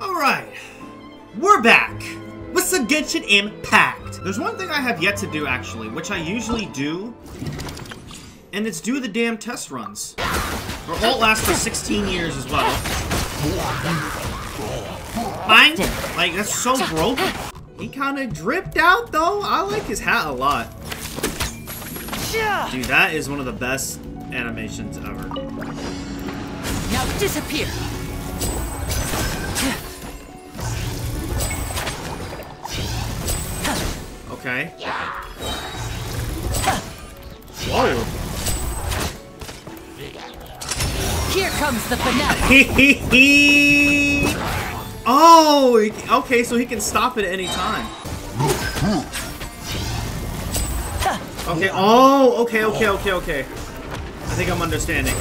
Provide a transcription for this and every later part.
Alright, we're back with some Genshin Impact. There's one thing I have yet to do, actually, which I usually do, and it's do the damn test runs. Or all last for 16 years as well. Fine. Like, that's so broken. He kind of dripped out, though. I like his hat a lot. Dude, that is one of the best animations ever. Now disappear. Okay. Whoa. Here comes the finale. Oh, okay, so he can stop it at any time. Okay, oh, okay. I think I'm understanding.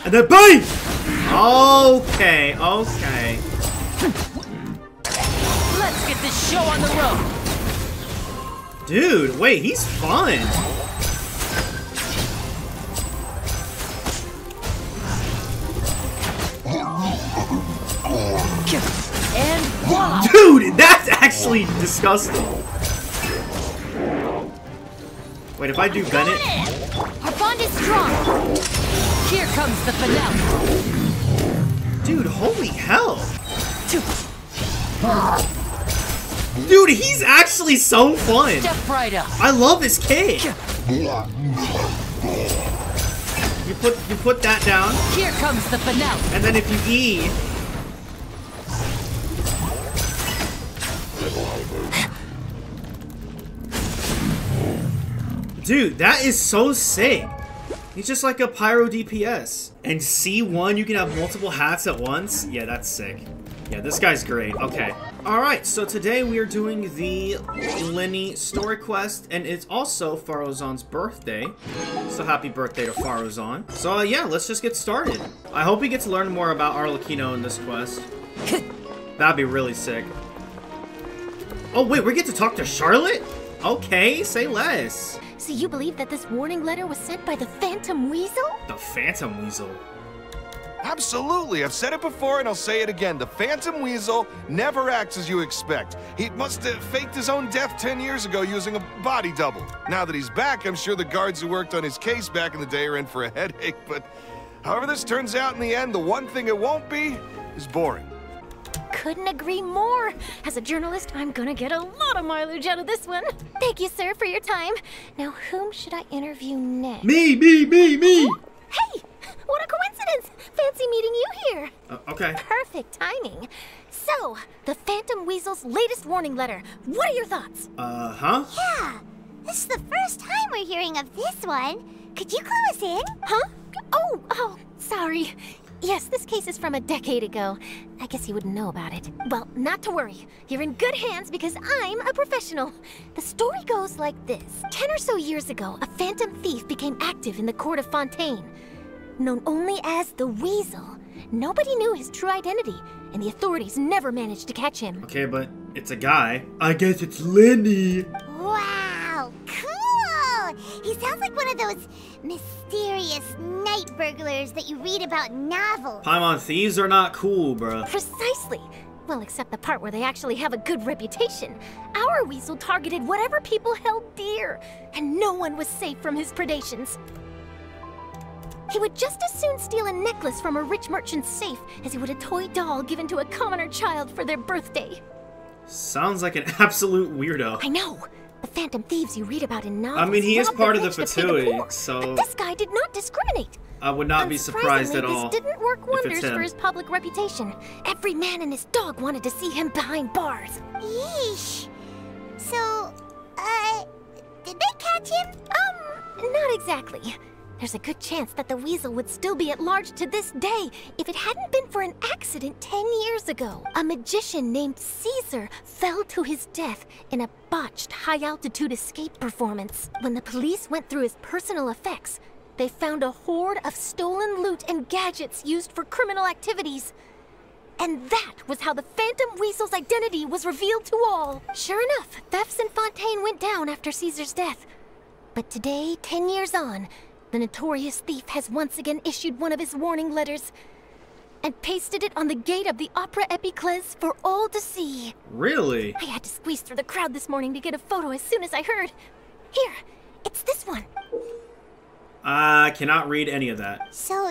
And then bang! Okay. Let's get this show on the road. Dude, wait, he's fun. And voila! Dude, that's actually disgusting. Wait, if I do Bennett... Our bond is strong. Here comes the finale. Dude, holy hell. Dude, he's actually so fun. Step right up. I love his kick. You put that down. Here comes the finale. And then if you E... Dude, that is so sick. He's just like a pyro DPS. And C1, you can have multiple hats at once. Yeah, that's sick. Yeah, this guy's great. Okay. Alright, so today we are doing the Lyney story quest, and it's also Farozon's birthday. So happy birthday to Farozon. So yeah, let's just get started. I hope we get to learn more about Arlecchino in this quest. That'd be really sick. Oh wait, we get to talk to Charlotte? Okay, say less. So you believe that this warning letter was sent by the Phantom Weasel? The Phantom Weasel? Absolutely, I've said it before and I'll say it again. The Phantom Weasel never acts as you expect. He must have faked his own death 10 years ago using a body double. Now that he's back, I'm sure the guards who worked on his case back in the day are in for a headache, but however this turns out in the end, the one thing it won't be is boring. Couldn't agree more. As a journalist, I'm gonna get a lot of mileage out of this one. Thank you, sir, for your time. Now, whom should I interview next? Me! Oh, hey! What a coincidence! Fancy meeting you here. Okay. Perfect timing. So, the Phantom Weasel's latest warning letter. What are your thoughts? Huh? Yeah, this is the first time we're hearing of this one. Could you clue us in? Huh? Oh, sorry. Yes, this case is from a decade ago. I guess you wouldn't know about it. Well, not to worry. You're in good hands because I'm a professional. The story goes like this. 10 or so years ago, a phantom thief became active in the court of Fontaine. Known only as the Weasel, nobody knew his true identity, and the authorities never managed to catch him. Okay, but it's a guy. I guess it's Lyney. Wow, cool! He sounds like one of those mysterious night burglars that you read about in novels. Paimon, thieves are not cool, bruh. Precisely. Well, except the part where they actually have a good reputation. Our Weasel targeted whatever people held dear, and no one was safe from his predations. He would just as soon steal a necklace from a rich merchant's safe as he would a toy doll given to a commoner child for their birthday. Sounds like an absolute weirdo. I know. The phantom thieves you read about in novels. I mean, he is rob part of the rich to pay the fraternity, poor, so... But this guy did not discriminate. I would not be surprised at all. This didn't work if wonders it's him. for his public reputation. Every man and his dog wanted to see him behind bars. Yeesh. So, did they catch him? Not exactly. There's a good chance that the Weasel would still be at large to this day if it hadn't been for an accident 10 years ago. A magician named Caesar fell to his death in a botched high-altitude escape performance. When the police went through his personal effects, they found a hoard of stolen loot and gadgets used for criminal activities. And that was how the Phantom Weasel's identity was revealed to all. Sure enough, thefts in Fontaine went down after Caesar's death. But today, 10 years on, the notorious thief has once again issued one of his warning letters and pasted it on the gate of the Opera Epiclese for all to see. Really? I had to squeeze through the crowd this morning to get a photo as soon as I heard. Here, it's this one. I cannot read any of that. So,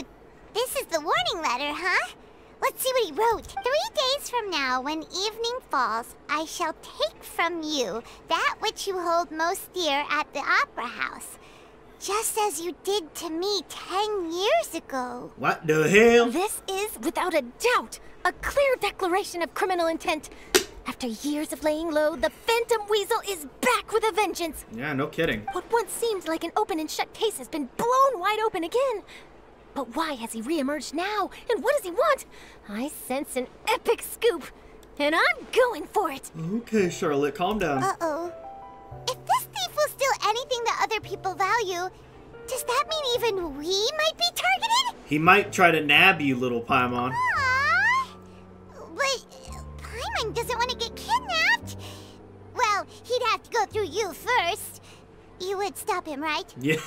this is the warning letter, huh? Let's see what he wrote. 3 days from now, when evening falls, I shall take from you that which you hold most dear at the Opera House. Just as you did to me 10 years ago. What the hell? This is, without a doubt, a clear declaration of criminal intent. After years of laying low, the Phantom Weasel is back with a vengeance. Yeah, no kidding. What once seemed like an open and shut case has been blown wide open again. But why has he reemerged now? And what does he want? I sense an epic scoop, and I'm going for it. Okay, Charlotte, calm down. Uh-oh. If this thief will steal anything that other people value, does that mean even we might be targeted? He might try to nab you, little Paimon. Aww. But Paimon doesn't want to get kidnapped. Well, he'd have to go through you first. You would stop him, right? Yeah.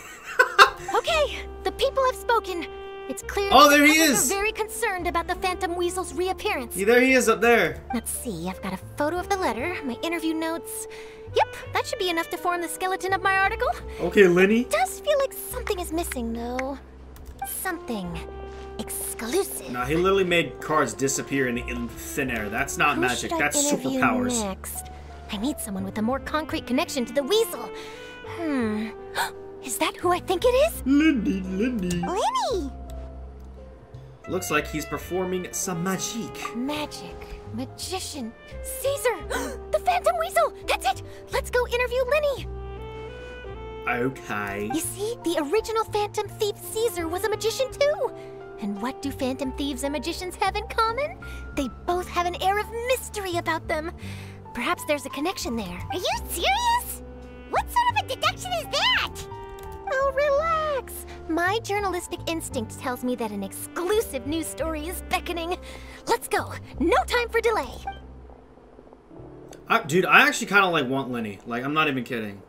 Okay, the people have spoken. It's clear Oh, that there the he others is. are very concerned about the Phantom Weasel's reappearance. Yeah, there he is up there. Let's see, I've got a photo of the letter, my interview notes. Yep, that should be enough to form the skeleton of my article. Okay, Lyney. It does feel like something is missing, though. Something exclusive. No, he literally made cards disappear in thin air. That's not Who magic. should I That's interview superpowers. next? I need someone with a more concrete connection to the Weasel. Is that who I think it is? Lyney. Lyney! Looks like he's performing some magic. Magic. Magician. Caesar! The Phantom Weasel! That's it! Let's go interview Lyney! Okay. You see, the original Phantom Thief Caesar was a magician too! And what do Phantom Thieves and magicians have in common? They both have an air of mystery about them. Perhaps there's a connection there. Are you serious? What sort of a deduction is that? Oh, relax! My journalistic instinct tells me that an exclusive news story is beckoning. Let's go! No time for delay! Dude, I actually kind of like want Lyney. Like, I'm not even kidding.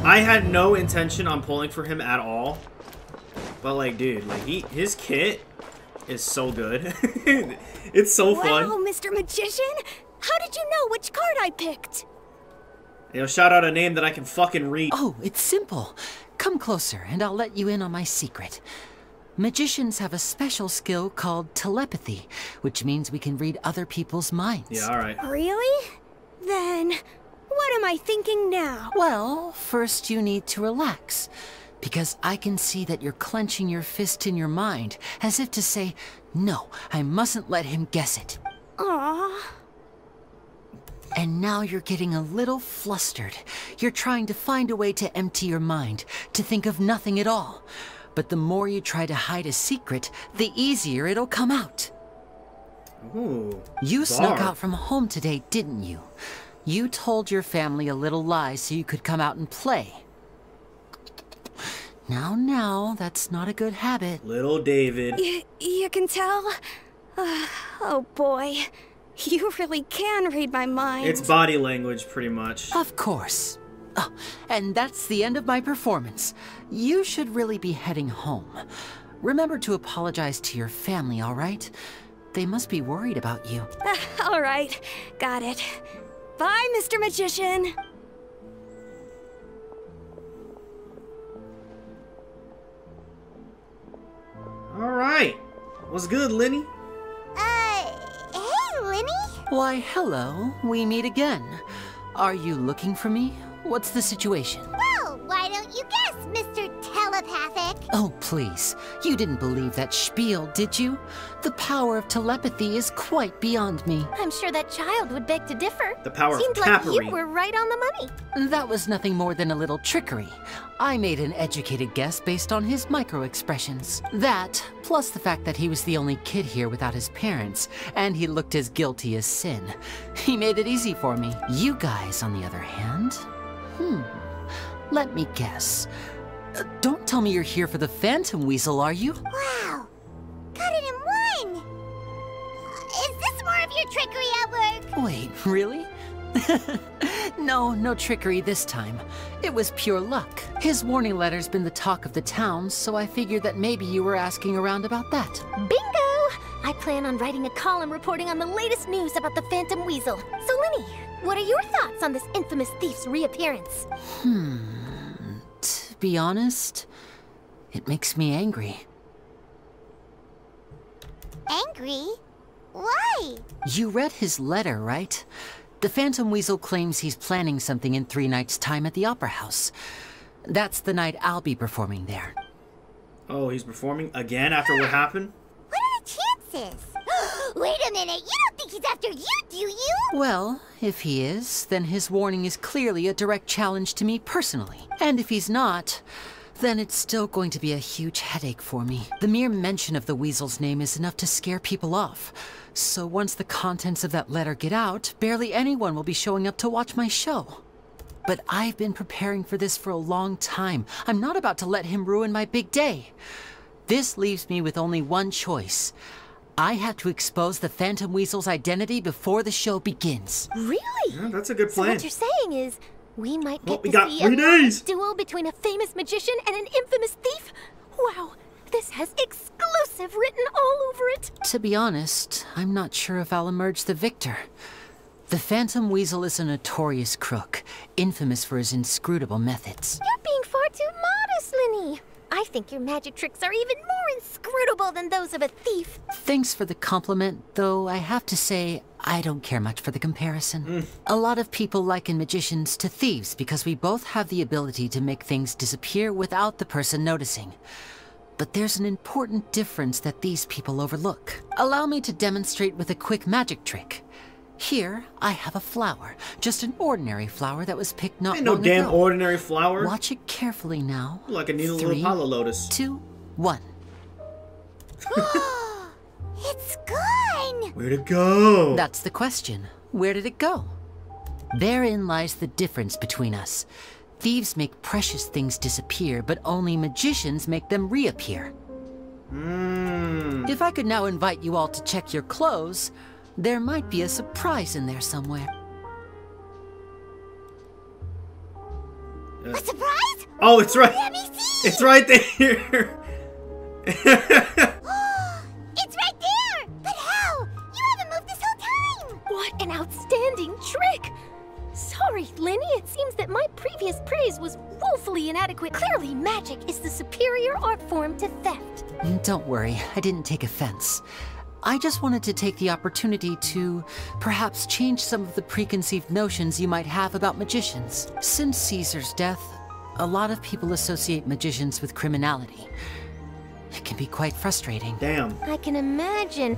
I had no intention on pulling for him at all. But like, dude, like his kit is so good. It's so fun. Wow, Mr. Magician! How did you know which card I picked? You know, shout out a name that I can fucking read. Oh, it's simple. Come closer and I'll let you in on my secret. Magicians have a special skill called telepathy, which means we can read other people's minds. Yeah, alright. Really? Then, what am I thinking now? Well, first you need to relax, because I can see that you're clenching your fist in your mind, as if to say, no, I mustn't let him guess it. Aww. And now you're getting a little flustered. You're trying to find a way to empty your mind, to think of nothing at all. But the more you try to hide a secret, the easier it'll come out. Ooh. You snuck Bar. out from home today, didn't you? You told your family a little lie so you could come out and play. Now, that's not a good habit. Little David. You can tell? Oh boy. You really can read my mind. It's body language, pretty much. Of course. Oh, and that's the end of my performance. You should really be heading home. Remember to apologize to your family, all right? They must be worried about you. All right. Got it. Bye, Mr. Magician. Alright. What's good, Lyney? Hey, Lyney? Why, hello. We meet again. Are you looking for me? What's the situation? Well, why don't you guess, Mr. Telepathic? Oh, please. You didn't believe that spiel, did you? The power of telepathy is quite beyond me. I'm sure that child would beg to differ. The power Seemed of like capery. you were right on the money. That was nothing more than a little trickery. I made an educated guess based on his micro-expressions. That, plus the fact that he was the only kid here without his parents, and he looked as guilty as sin. He made it easy for me. You guys, on the other hand... Let me guess. Don't tell me you're here for the Phantom Weasel, are you? Wow, got it in one! Is this more of your trickery at work? Wait, really? No trickery this time. It was pure luck. His warning letter's been the talk of the town, so I figured that maybe you were asking around about that. Bingo! I plan on writing a column reporting on the latest news about the Phantom Weasel. So, Lyney, what are your thoughts on this infamous thief's reappearance? To be honest, it makes me angry. Angry? Why? You read his letter, right? The Phantom Weasel claims he's planning something in 3 nights' time at the Opera House. That's the night I'll be performing there. Oh, he's performing again after what happened? What are the chances? Wait a minute, you don't think he's after you, do you? Well, if he is, then his warning is clearly a direct challenge to me personally. And if he's not, then it's still going to be a huge headache for me. The mere mention of the Weasel's name is enough to scare people off. So once the contents of that letter get out, barely anyone will be showing up to watch my show. But I've been preparing for this for a long time. I'm not about to let him ruin my big day. This leaves me with only one choice. I have to expose the Phantom Weasel's identity before the show begins. Really? Yeah, that's a good So plan. what you're saying is, we might get we to got see 3 a days. duel between a famous magician and an infamous thief? Wow, this has exclusive written all over it. To be honest, I'm not sure if I'll emerge the victor. The Phantom Weasel is a notorious crook, infamous for his inscrutable methods. You're being far too modest, Lyney. I think your magic tricks are even more inscrutable than those of a thief. Thanks for the compliment, though I have to say, I don't care much for the comparison. A lot of people liken magicians to thieves because we both have the ability to make things disappear without the person noticing. But there's an important difference that these people overlook. Allow me to demonstrate with a quick magic trick. Here, I have a flower. Just an ordinary flower that was picked not Ain't no long damn ago. ordinary flower. Watch it carefully now. Like a needle 3, little Apollo lotus. 2, 1. It's gone! Where'd it go? That's the question. Where did it go? Therein lies the difference between us. Thieves make precious things disappear, but only magicians make them reappear. If I could now invite you all to check your clothes, there might be a surprise in there somewhere. A surprise? Oh, it's right. Let me see! It's right there. It's right there! But how? You haven't moved this whole time! What an outstanding trick! Sorry, Lyney, it seems that my previous praise was woefully inadequate. Clearly, magic is the superior art form to theft. Don't worry, I didn't take offense. I just wanted to take the opportunity to perhaps change some of the preconceived notions you might have about magicians. Since Caesar's death, a lot of people associate magicians with criminality. It can be quite frustrating. Damn. I can imagine.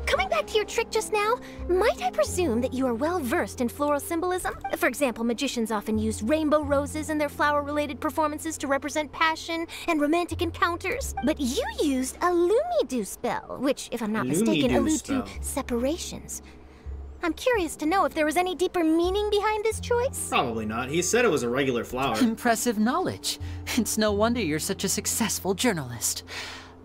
Coming back to your trick just now, might I presume that you are well versed in floral symbolism? For example, magicians often use rainbow roses in their flower-related performances to represent passion and romantic encounters. But you used a Lumidu spell, which, if I'm not mistaken, Lumidu alludes spell. to separations. I'm curious to know if there was any deeper meaning behind this choice. Probably not. He said it was a regular flower. Impressive knowledge. It's no wonder you're such a successful journalist.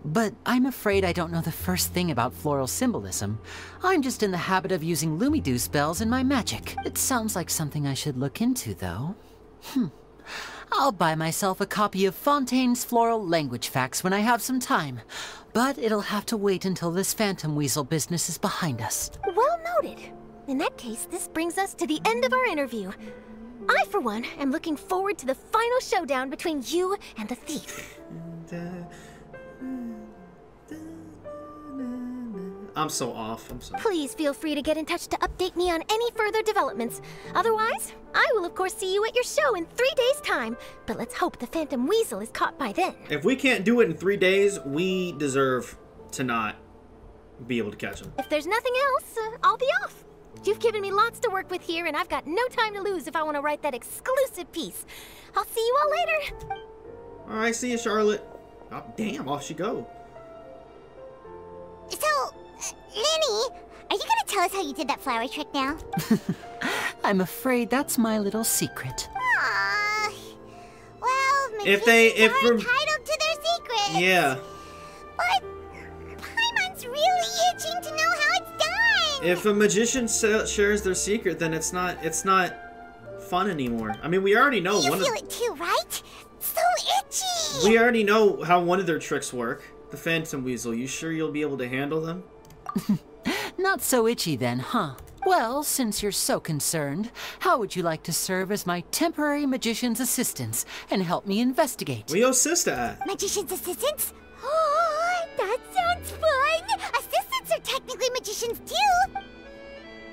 But I'm afraid I don't know the first thing about floral symbolism. I'm just in the habit of using Lumidu spells in my magic. It sounds like something I should look into, though. I'll buy myself a copy of Fontaine's Floral Language Facts when I have some time. But it'll have to wait until this Phantom Weasel business is behind us. Well noted. In that case, this brings us to the end of our interview. I, for one, am looking forward to the final showdown between you and the thief. I'm so off. I'm sorry. Please feel free to get in touch to update me on any further developments. Otherwise, I will of course see you at your show in 3 days' time. But let's hope the Phantom Weasel is caught by then. If we can't do it in 3 days, we deserve to not be able to catch him. If there's nothing else, I'll be off. You've given me lots to work with here, and I've got no time to lose if I want to write that exclusive piece. I'll see you all later. All right, see you, Charlotte. Oh, damn, off she go. So, Lyney, are you gonna tell us how you did that flower trick now? I'm afraid that's my little secret. Aww. Well, If magicians are we're- entitled to their secrets. Yeah. But Paimon's really itching to know how it's done. If a magician shares their secret, then it's not fun anymore. I mean, we already know You one feel of... it too, right? So itchy! We already know how one of their tricks work. The Phantom Weasel. You sure you'll be able to handle them? Not so itchy then, huh? Well, since you're so concerned, how would you like to serve as my temporary magician's assistants and help me investigate? Where your sister at? Magician's assistants? Oh, that sounds fun! Assistants are technically magicians too!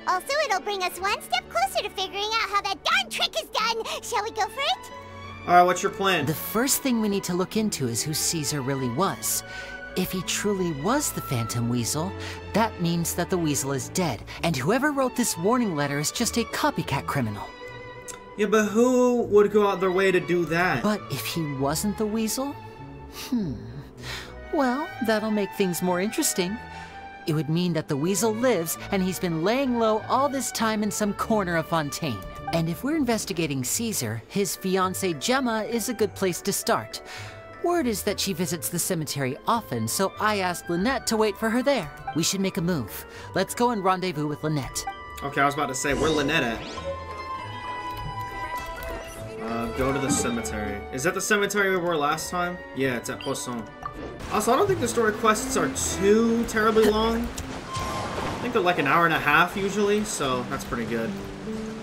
Also, it'll bring us one step closer to figuring out how that darn trick is done! Shall we go for it? Alright, what's your plan? The first thing we need to look into is who Caesar really was. If he truly was the Phantom Weasel, that means that the Weasel is dead, and whoever wrote this warning letter is just a copycat criminal. Yeah, but who would go out their way to do that? But if he wasn't the Weasel? Well, that'll make things more interesting. It would mean that the Weasel lives, and he's been laying low all this time in some corner of Fontaine. And if we're investigating Caesar, his fiancée Gemma is a good place to start. Word is that she visits the cemetery often, so I asked Lynette to wait for her there. We should make a move. Let's go and rendezvous with Lynette. Okay, I was about to say, where Lynette at? Go to the cemetery. Is that the cemetery we were last time? Yeah, it's at Poisson. Also, I don't think the story quests are too terribly long. I think they're like an hour and a half usually, so that's pretty good.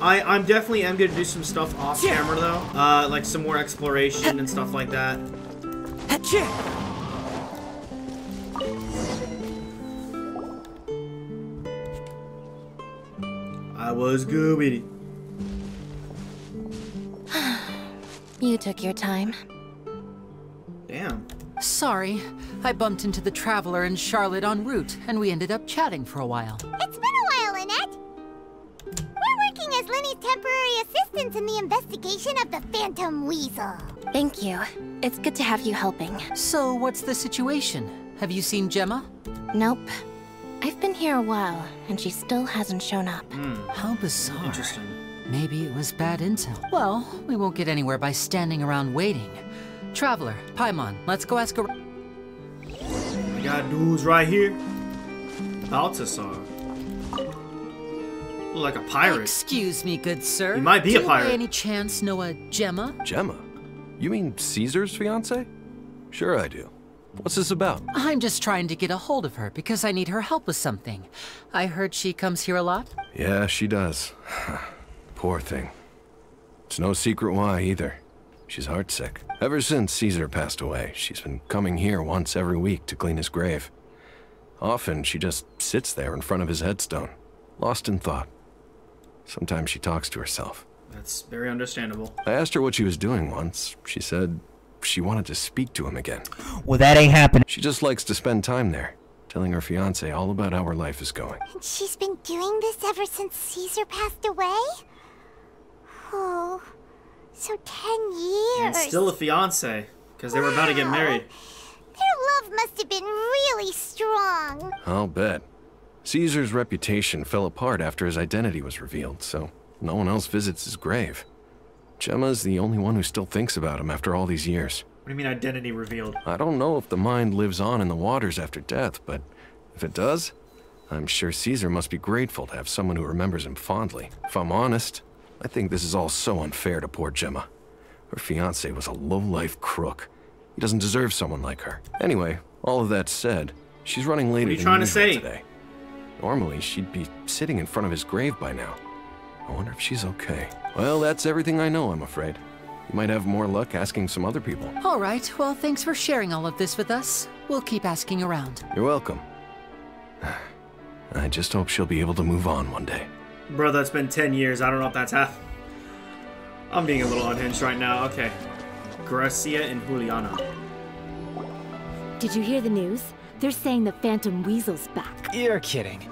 I'm definitely am gonna do some stuff off camera though. Like some more exploration and stuff like that. I was good with it. You took your time. Damn. Sorry, I bumped into the Traveler and Charlotte en route, and we ended up chatting for a while. It's been a while, Lynette. We're working as Lyney's temporary assistants in the investigation of the Phantom Weasel. Thank you. It's good to have you helping. So, what's the situation? Have you seen Gemma? Nope. I've been here a while, and she still hasn't shown up. How bizarre. Interesting. Maybe it was bad intel. Well, we won't get anywhere by standing around waiting. Traveler, Paimon, let's go ask around. We got dudes right here. Balthasar. Look like a pirate. Excuse me, good sir. He might be a Do you pirate. by any chance know a Gemma? Gemma? You mean Caesar's fiance? Sure I do. What's this about? I'm just trying to get a hold of her because I need her help with something. I heard she comes here a lot. Yeah, she does. Poor thing. It's no secret why either. She's heartsick. Ever since Caesar passed away, she's been coming here once every week to clean his grave. Often she just sits there in front of his headstone, lost in thought. Sometimes she talks to herself. That's very understandable. I asked her what she was doing once. She said she wanted to speak to him again. Well, that ain't happening. She just likes to spend time there, telling her fiancé all about how her life is going. And she's been doing this ever since Caesar passed away? Oh, so 10 years. And still a fiance, because they were about to get married. Their love must have been really strong. I'll bet. Caesar's reputation fell apart after his identity was revealed, so no one else visits his grave. Gemma's the only one who still thinks about him after all these years. What do you mean identity revealed? I don't know if the mind lives on in the waters after death, but if it does, I'm sure Caesar must be grateful to have someone who remembers him fondly. If I'm honest, I think this is all so unfair to poor Gemma. Her fiancé was a low-life crook. He doesn't deserve someone like her. Anyway, all of that said, she's running later you than trying to usual say? today. Normally, she'd be sitting in front of his grave by now. I wonder if she's okay. Well, that's everything I know, I'm afraid. You might have more luck asking some other people. All right, well, thanks for sharing all of this with us. We'll keep asking around. You're welcome. I just hope she'll be able to move on one day. Bro, that's been 10 years. I don't know if that's happened. I'm being a little unhinged right now. Okay. Gracia and Juliana. Did you hear the news? They're saying the Phantom Weasel's back. You're kidding.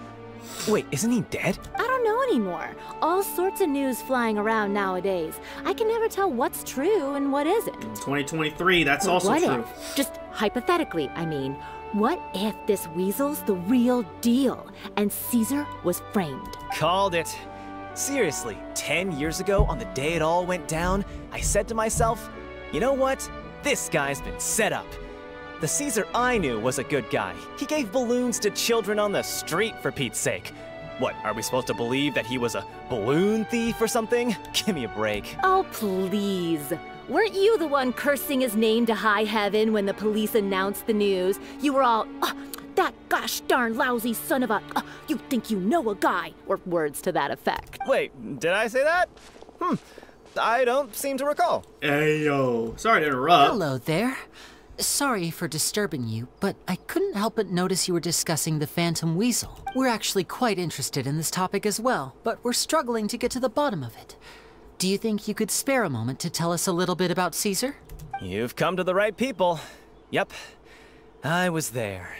Wait, isn't he dead? I don't know anymore. All sorts of news flying around nowadays. I can never tell what's true and what isn't. 2023, that's But also what true. if, just hypothetically, I mean, what if this Weasel's the real deal and Caesar was framed? Called it. Seriously, 10 years ago, on the day it all went down, I said to myself, you know what? This guy's been set up. The Caesar I knew was a good guy. He gave balloons to children on the street, for Pete's sake. What, are we supposed to believe that he was a balloon thief or something? Give me a break. Oh, please. Weren't you the one cursing his name to high heaven when the police announced the news? You were all, that gosh darn lousy son of a, you think you know a guy, or words to that effect. Wait, did I say that? I don't seem to recall. Hey, yo. Sorry to interrupt. Hello there. Sorry for disturbing you, but I couldn't help but notice you were discussing the Phantom Weasel. We're actually quite interested in this topic as well, but we're struggling to get to the bottom of it. Do you think you could spare a moment to tell us a little bit about Caesar? You've come to the right people. Yep, I was there.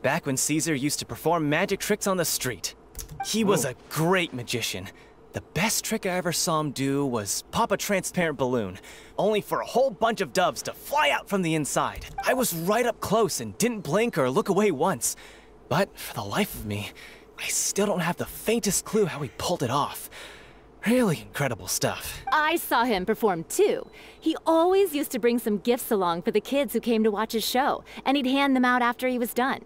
Back when Caesar used to perform magic tricks on the street. He was a great magician. The best trick I ever saw him do was pop a transparent balloon, only for a whole bunch of doves to fly out from the inside. I was right up close and didn't blink or look away once. But for the life of me, I still don't have the faintest clue how he pulled it off. Really incredible stuff. I saw him perform too. He always used to bring some gifts along for the kids who came to watch his show, and he'd hand them out after he was done.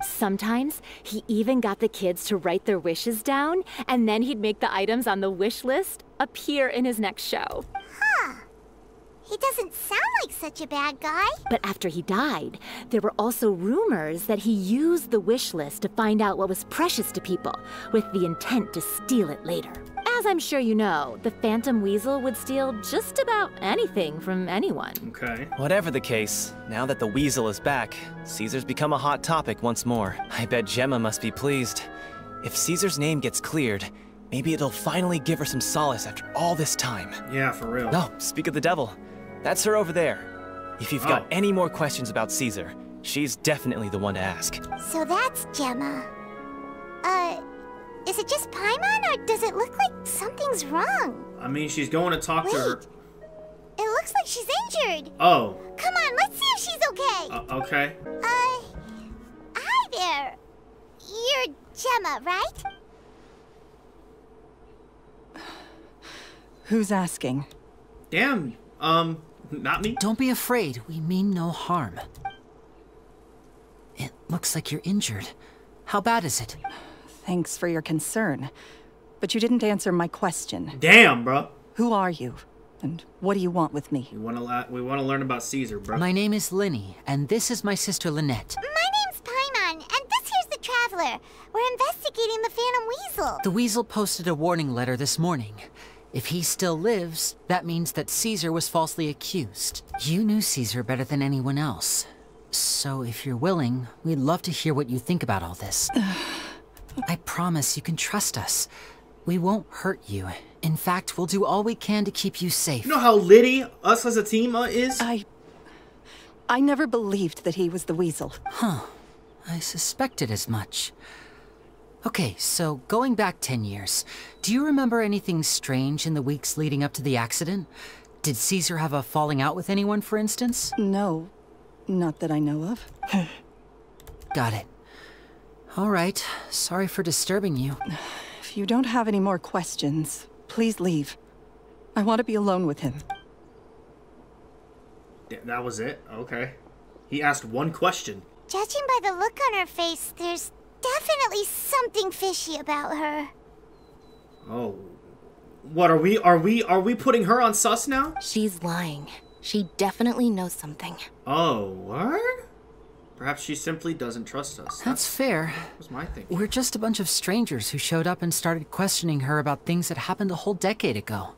Sometimes, he even got the kids to write their wishes down, and then he'd make the items on the wish list appear in his next show. Huh. He doesn't sound like such a bad guy. But after he died, there were also rumors that he used the wish list to find out what was precious to people, with the intent to steal it later. As I'm sure you know, the Phantom Weasel would steal just about anything from anyone. Okay. Whatever the case, now that the Weasel is back, Caesar's become a hot topic once more. I bet Gemma must be pleased. If Caesar's name gets cleared, maybe it'll finally give her some solace after all this time. Yeah, for real. Oh, speak of the devil. That's her over there. If you've got any more questions about Caesar, she's definitely the one to ask. So that's Gemma. Is it just Paimon, or does it look like something's wrong? I mean, she's going to talk to her. It looks like she's injured. Oh. Come on, let's see if she's okay. Okay. Hi there. You're Gemma, right? Who's asking? Damn. Not me. Don't be afraid. We mean no harm. It looks like you're injured. How bad is it? Thanks for your concern, but you didn't answer my question. Damn, bro. Who are you, and what do you want with me? We want to learn about Caesar, bro. My name is Lyney, and this is my sister Lynette. My name's Paimon, and this here's the Traveler. We're investigating the Phantom Weasel. The Weasel posted a warning letter this morning. If he still lives, that means that Caesar was falsely accused. You knew Caesar better than anyone else. So if you're willing, we'd love to hear what you think about all this. I promise you can trust us. We won't hurt you. In fact, we'll do all we can to keep you safe. You know how litty us as a team is? I never believed that he was the Weasel. Huh. I suspected as much. Okay, so going back 10 years, do you remember anything strange in the weeks leading up to the accident? Did Caesar have a falling out with anyone, for instance? No, not that I know of. Got it. All right, sorry for disturbing you. If you don't have any more questions, please leave. I want to be alone with him. That was it? Okay. He asked one question. Judging by the look on her face, there's definitely something fishy about her. Oh. What are we putting her on sus now? She's lying. She definitely knows something. Oh, what? Perhaps she simply doesn't trust us. That's fair. That was my thinking. We're just a bunch of strangers who showed up and started questioning her about things that happened a whole decade ago.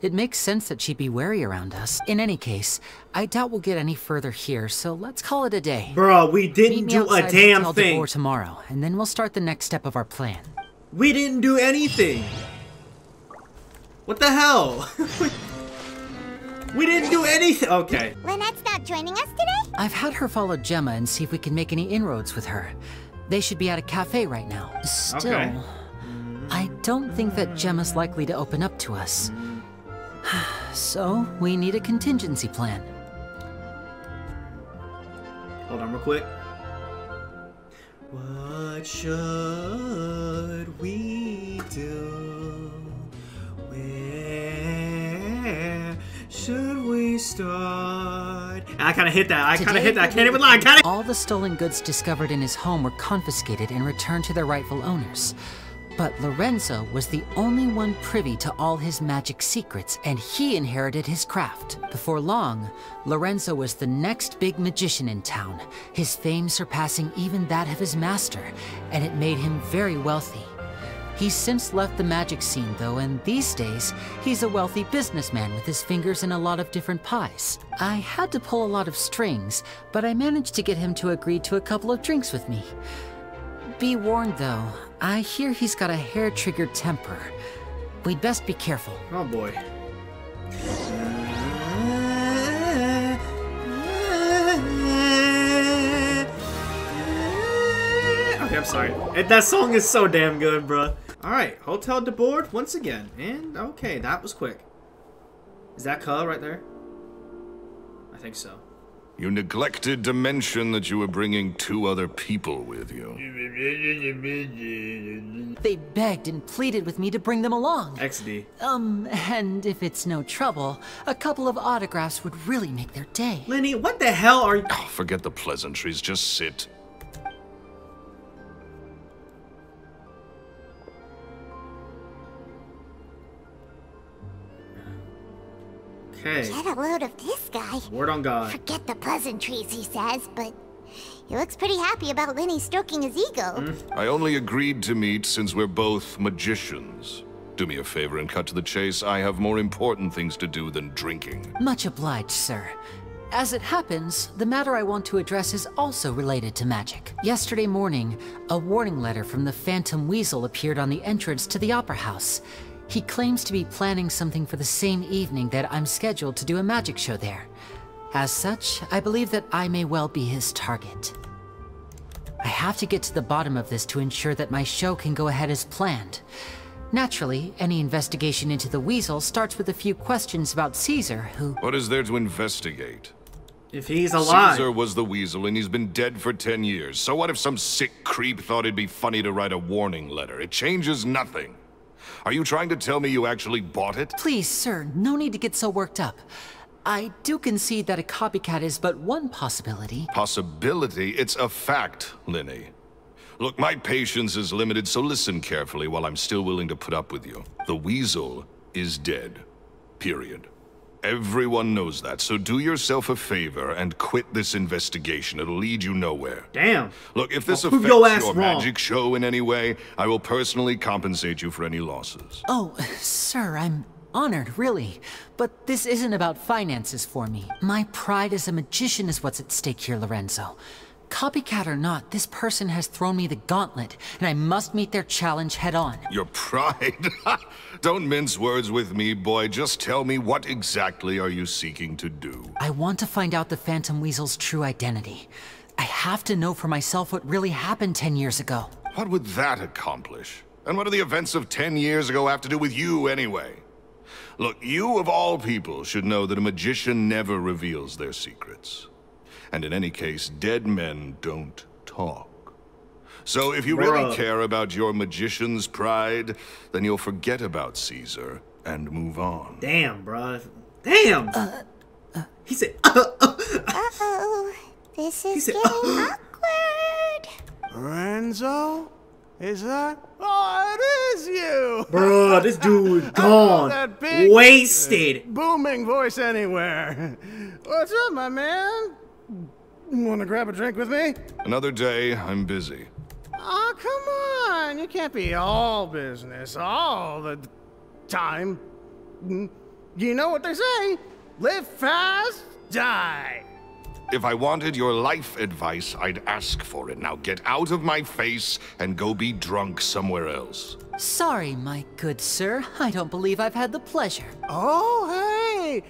It makes sense that she'd be wary around us. In any case, I doubt we'll get any further here, so let's call it a day. Bro, we didn't do a damn thing. Hotel tomorrow, and then we'll start the next step of our plan. We didn't do anything. What the hell? We didn't do anything. Okay. Lynette's not joining us today? I've had her follow Gemma and see if we can make any inroads with her. They should be at a cafe right now. Still, okay. I don't think that Gemma's likely to open up to us. So, we need a contingency plan. Hold on real quick. What should we do? Where should we start? I kind of hit that. I can't even lie. All the stolen goods discovered in his home were confiscated and returned to their rightful owners. But Lorenzo was the only one privy to all his magic secrets, and he inherited his craft. Before long, Lorenzo was the next big magician in town, his fame surpassing even that of his master, and it made him very wealthy. He's since left the magic scene though, and these days, he's a wealthy businessman with his fingers in a lot of different pies. I had to pull a lot of strings, but I managed to get him to agree to a couple of drinks with me. Be warned though, I hear he's got a hair-triggered temper. We'd best be careful. Oh boy. Okay, I'm sorry. That song is so damn good, bruh. Alright, Hotel de Board once again. And okay, that was quick. Is that Ka right there? I think so. You neglected to mention that you were bringing 2 other people with you. They begged and pleaded with me to bring them along. XD. And if it's no trouble, a couple of autographs would really make their day. Lyney, what the hell are you— Oh, forget the pleasantries, just sit. Okay. Get a load of this guy. Word on God. Forget the pleasantries, he says, but he looks pretty happy about Lyney stroking his ego. I only agreed to meet since we're both magicians. Do me a favor and cut to the chase. I have more important things to do than drinking. Much obliged, sir. As it happens, the matter I want to address is also related to magic. Yesterday morning, a warning letter from the Phantom Weasel appeared on the entrance to the Opera House. He claims to be planning something for the same evening that I'm scheduled to do a magic show there. As such, I believe that I may well be his target. I have to get to the bottom of this to ensure that my show can go ahead as planned. Naturally, any investigation into the Weasel starts with a few questions about Caesar, who— What is there to investigate? If he's alive. Caesar was the Weasel, and he's been dead for 10 years. So what if some sick creep thought it'd be funny to write a warning letter? It changes nothing. Are you trying to tell me you actually bought it? Please, sir, no need to get so worked up. I do concede that a copycat is but one possibility. Possibility? It's a fact, Lyney. Look, my patience is limited, so listen carefully while I'm still willing to put up with you. The Weasel is dead. Period. Everyone knows that, so do yourself a favor and quit this investigation. It'll lead you nowhere. Damn. Look, if this Well, prove affects your ass your wrong. magic show in any way, I will personally compensate you for any losses. Oh, sir, I'm honored, really. But this isn't about finances for me. My pride as a magician is what's at stake here, Lorenzo. Copycat or not, this person has thrown me the gauntlet, and I must meet their challenge head on. Your pride? Don't mince words with me, boy. Just tell me, what exactly are you seeking to do? I want to find out the Phantom Weasel's true identity. I have to know for myself what really happened 10 years ago. What would that accomplish? And what do the events of 10 years ago have to do with you, anyway? Look, you of all people should know that a magician never reveals their secrets. And in any case, dead men don't talk. So if you really care about your magician's pride, then you'll forget about Caesar and move on. Damn, bruh. Damn! He said, Uh-oh. This is getting awkward. Lorenzo? Is that? Oh, it is you! Bruh, this dude gone. That big, Wasted. booming voice anywhere. What's up, my man? Wanna grab a drink with me? Another day, I'm busy. Oh, come on. You can't be all business all the time. You know what they say? Live fast, die. If I wanted your life advice, I'd ask for it. Now get out of my face and go be drunk somewhere else. Sorry, my good sir. I don't believe I've had the pleasure. Oh, hey.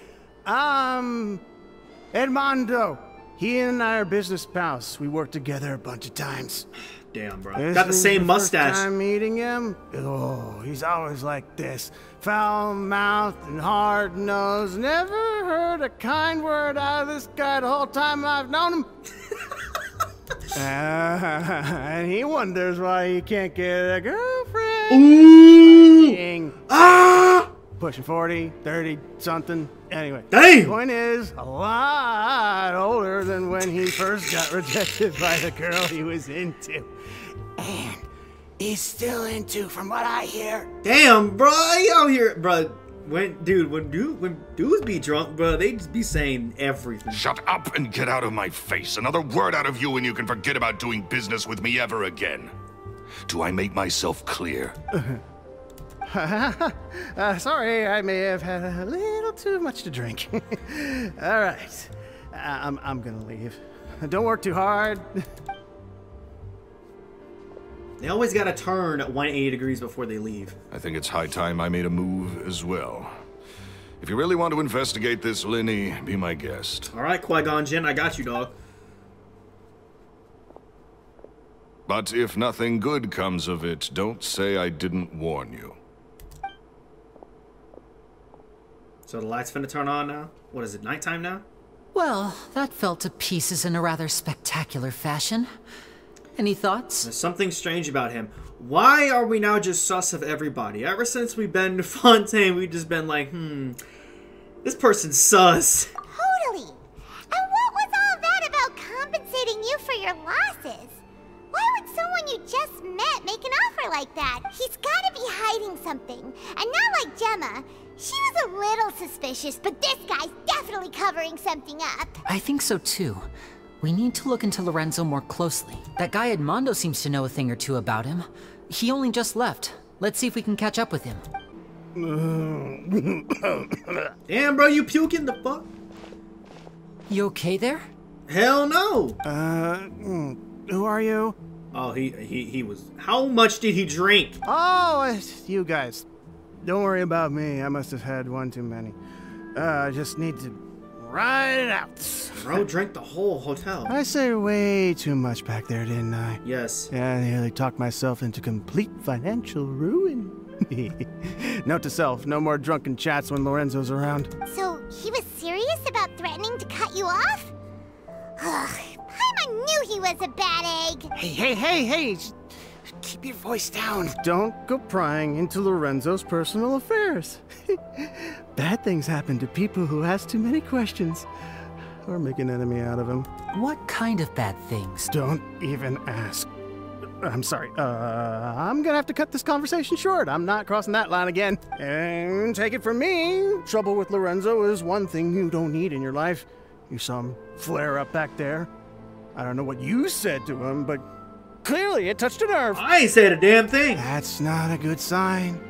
Edmondo. He and I are business pals. We worked together a bunch of times. Damn, bro. Got the same mustache. First time meeting him, oh, he's always like this. Foul-mouthed and hard-nosed. Never heard a kind word out of this guy the whole time I've known him. And he wonders why he can't get a girlfriend. Ooh. Ah! Pushing 40, 30, something. Anyway, damn. The point is, a lot older than when he first got rejected by the girl he was into. And He's still into, from what I hear. Damn, bro, you out here, bro. When dudes be drunk, bro, they just be saying everything. Shut up and get out of my face. Another word out of you and you can forget about doing business with me ever again. Do I make myself clear? Sorry, I may have had a little too much to drink. All right, I'm gonna leave. Don't work too hard. They always gotta turn 180 degrees before they leave. I think it's high time I made a move as well. If you really want to investigate this, Lyney, be my guest. All right, Qui-Gon Jinn, I got you, dog. But if nothing good comes of it, don't say I didn't warn you. So the light's finna turn on now? What is it, nighttime now? Well, that fell to pieces in a rather spectacular fashion. Any thoughts? There's something strange about him. Why are we now just sus of everybody? Ever since we've been to Fontaine, we've just been like, this person's sus. Totally. And what was all that about compensating you for your losses? Why would someone you just met make an offer like that? He's gotta be hiding something. And not like Gemma. She was a little suspicious, but this guy's definitely covering something up. I think so too. We need to look into Lorenzo more closely. That guy Edmondo seems to know a thing or two about him. He only just left. Let's see if we can catch up with him. Damn, bro, you puking the fuck? You okay there? Hell no. Who are you? Oh, he was. How much did he drink? Oh, it's you guys. Don't worry about me. I must have had one too many. I just need to ride it out. Bro drank the whole hotel. I say way too much back there, didn't I? Yes. Yeah, I nearly talked myself into complete financial ruin. Note to self, no more drunken chats when Lorenzo's around. So, he was serious about threatening to cut you off? Ugh, Paimon knew he was a bad egg. Hey! Keep your voice down. Don't go prying into Lorenzo's personal affairs. Bad things happen to people who ask too many questions. Or make an enemy out of him. What kind of bad things? Don't even ask. I'm sorry. I'm gonna have to cut this conversation short. I'm not crossing that line again. And take it from me, trouble with Lorenzo is one thing you don't need in your life. You saw him flare up back there. I don't know what you said to him, but clearly it touched a nerve. I ain't said a damn thing. That's not a good sign.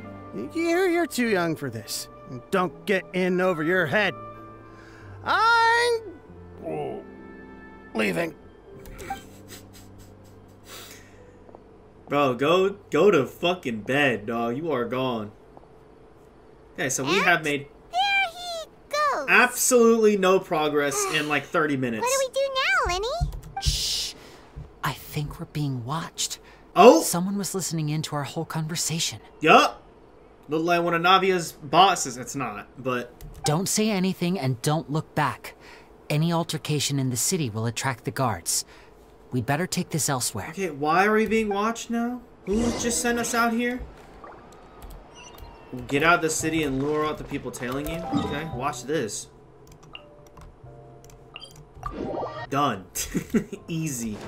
You're too young for this. Don't get in over your head. I'm leaving. Bro, go to fucking bed, dog. You are gone. Okay, so we have made There he goes. absolutely no progress in like 30 minutes. What do we do now, Lyney? Shh. I think we're being watched. Oh! Someone was listening in to our whole conversation. Yup. Look like one of Navia's bosses. It's not, but... Don't say anything and don't look back. Any altercation in the city will attract the guards. We'd better take this elsewhere. Okay, why are we being watched now? Who just sent us out here? Get out of the city and lure out the people tailing you? Okay, watch this. Done. Easy.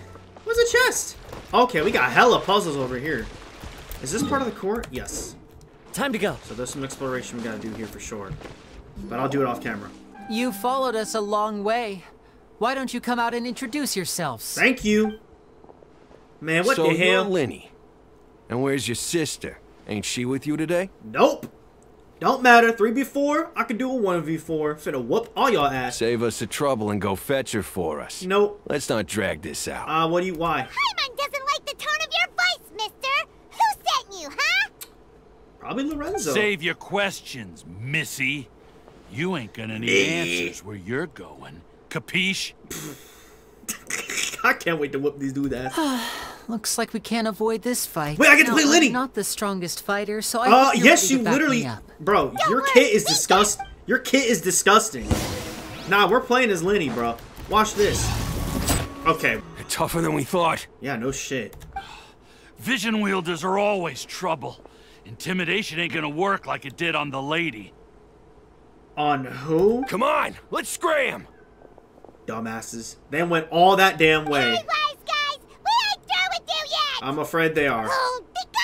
Where's the chest? Okay, we got hella puzzles over here. Is this part of the court? Yes. Time to go. So there's some exploration we gotta do here for sure. But I'll do it off camera. You followed us a long way. Why don't you come out and introduce yourselves? Thank you. Man, what so the hell? You're Lyney. And where's your sister? Ain't she with you today? Nope. Don't matter. 3v4. I could do a 1v4. Finna whoop all y'all ass. Save us the trouble and go fetch her for us. Nope. Let's not drag this out. What do you, why? Paimon doesn't like the tone of your voice, mister. Who sent you, huh? Probably Lorenzo. Save your questions, missy. You ain't gonna need answers where you're going. Capiche? I can't wait to whoop these dudes' ass. Looks like we can't avoid this fight. Wait, I get to play Lyney! I'm not the strongest fighter, so I hope you're yes, ready you to back literally... me up. Bro, your kit is disgusting. Your kit is disgusting. Nah, we're playing as Lyney, bro. Watch this. Okay. They're tougher than we thought. Yeah, no shit. Vision wielders are always trouble. Intimidation ain't gonna work like it did on the lady. On who? Come on, let's scram! Dumbasses. They went all that damn way. Hey, wise guys, we ain't through with you yet. I'm afraid they are. Oh, because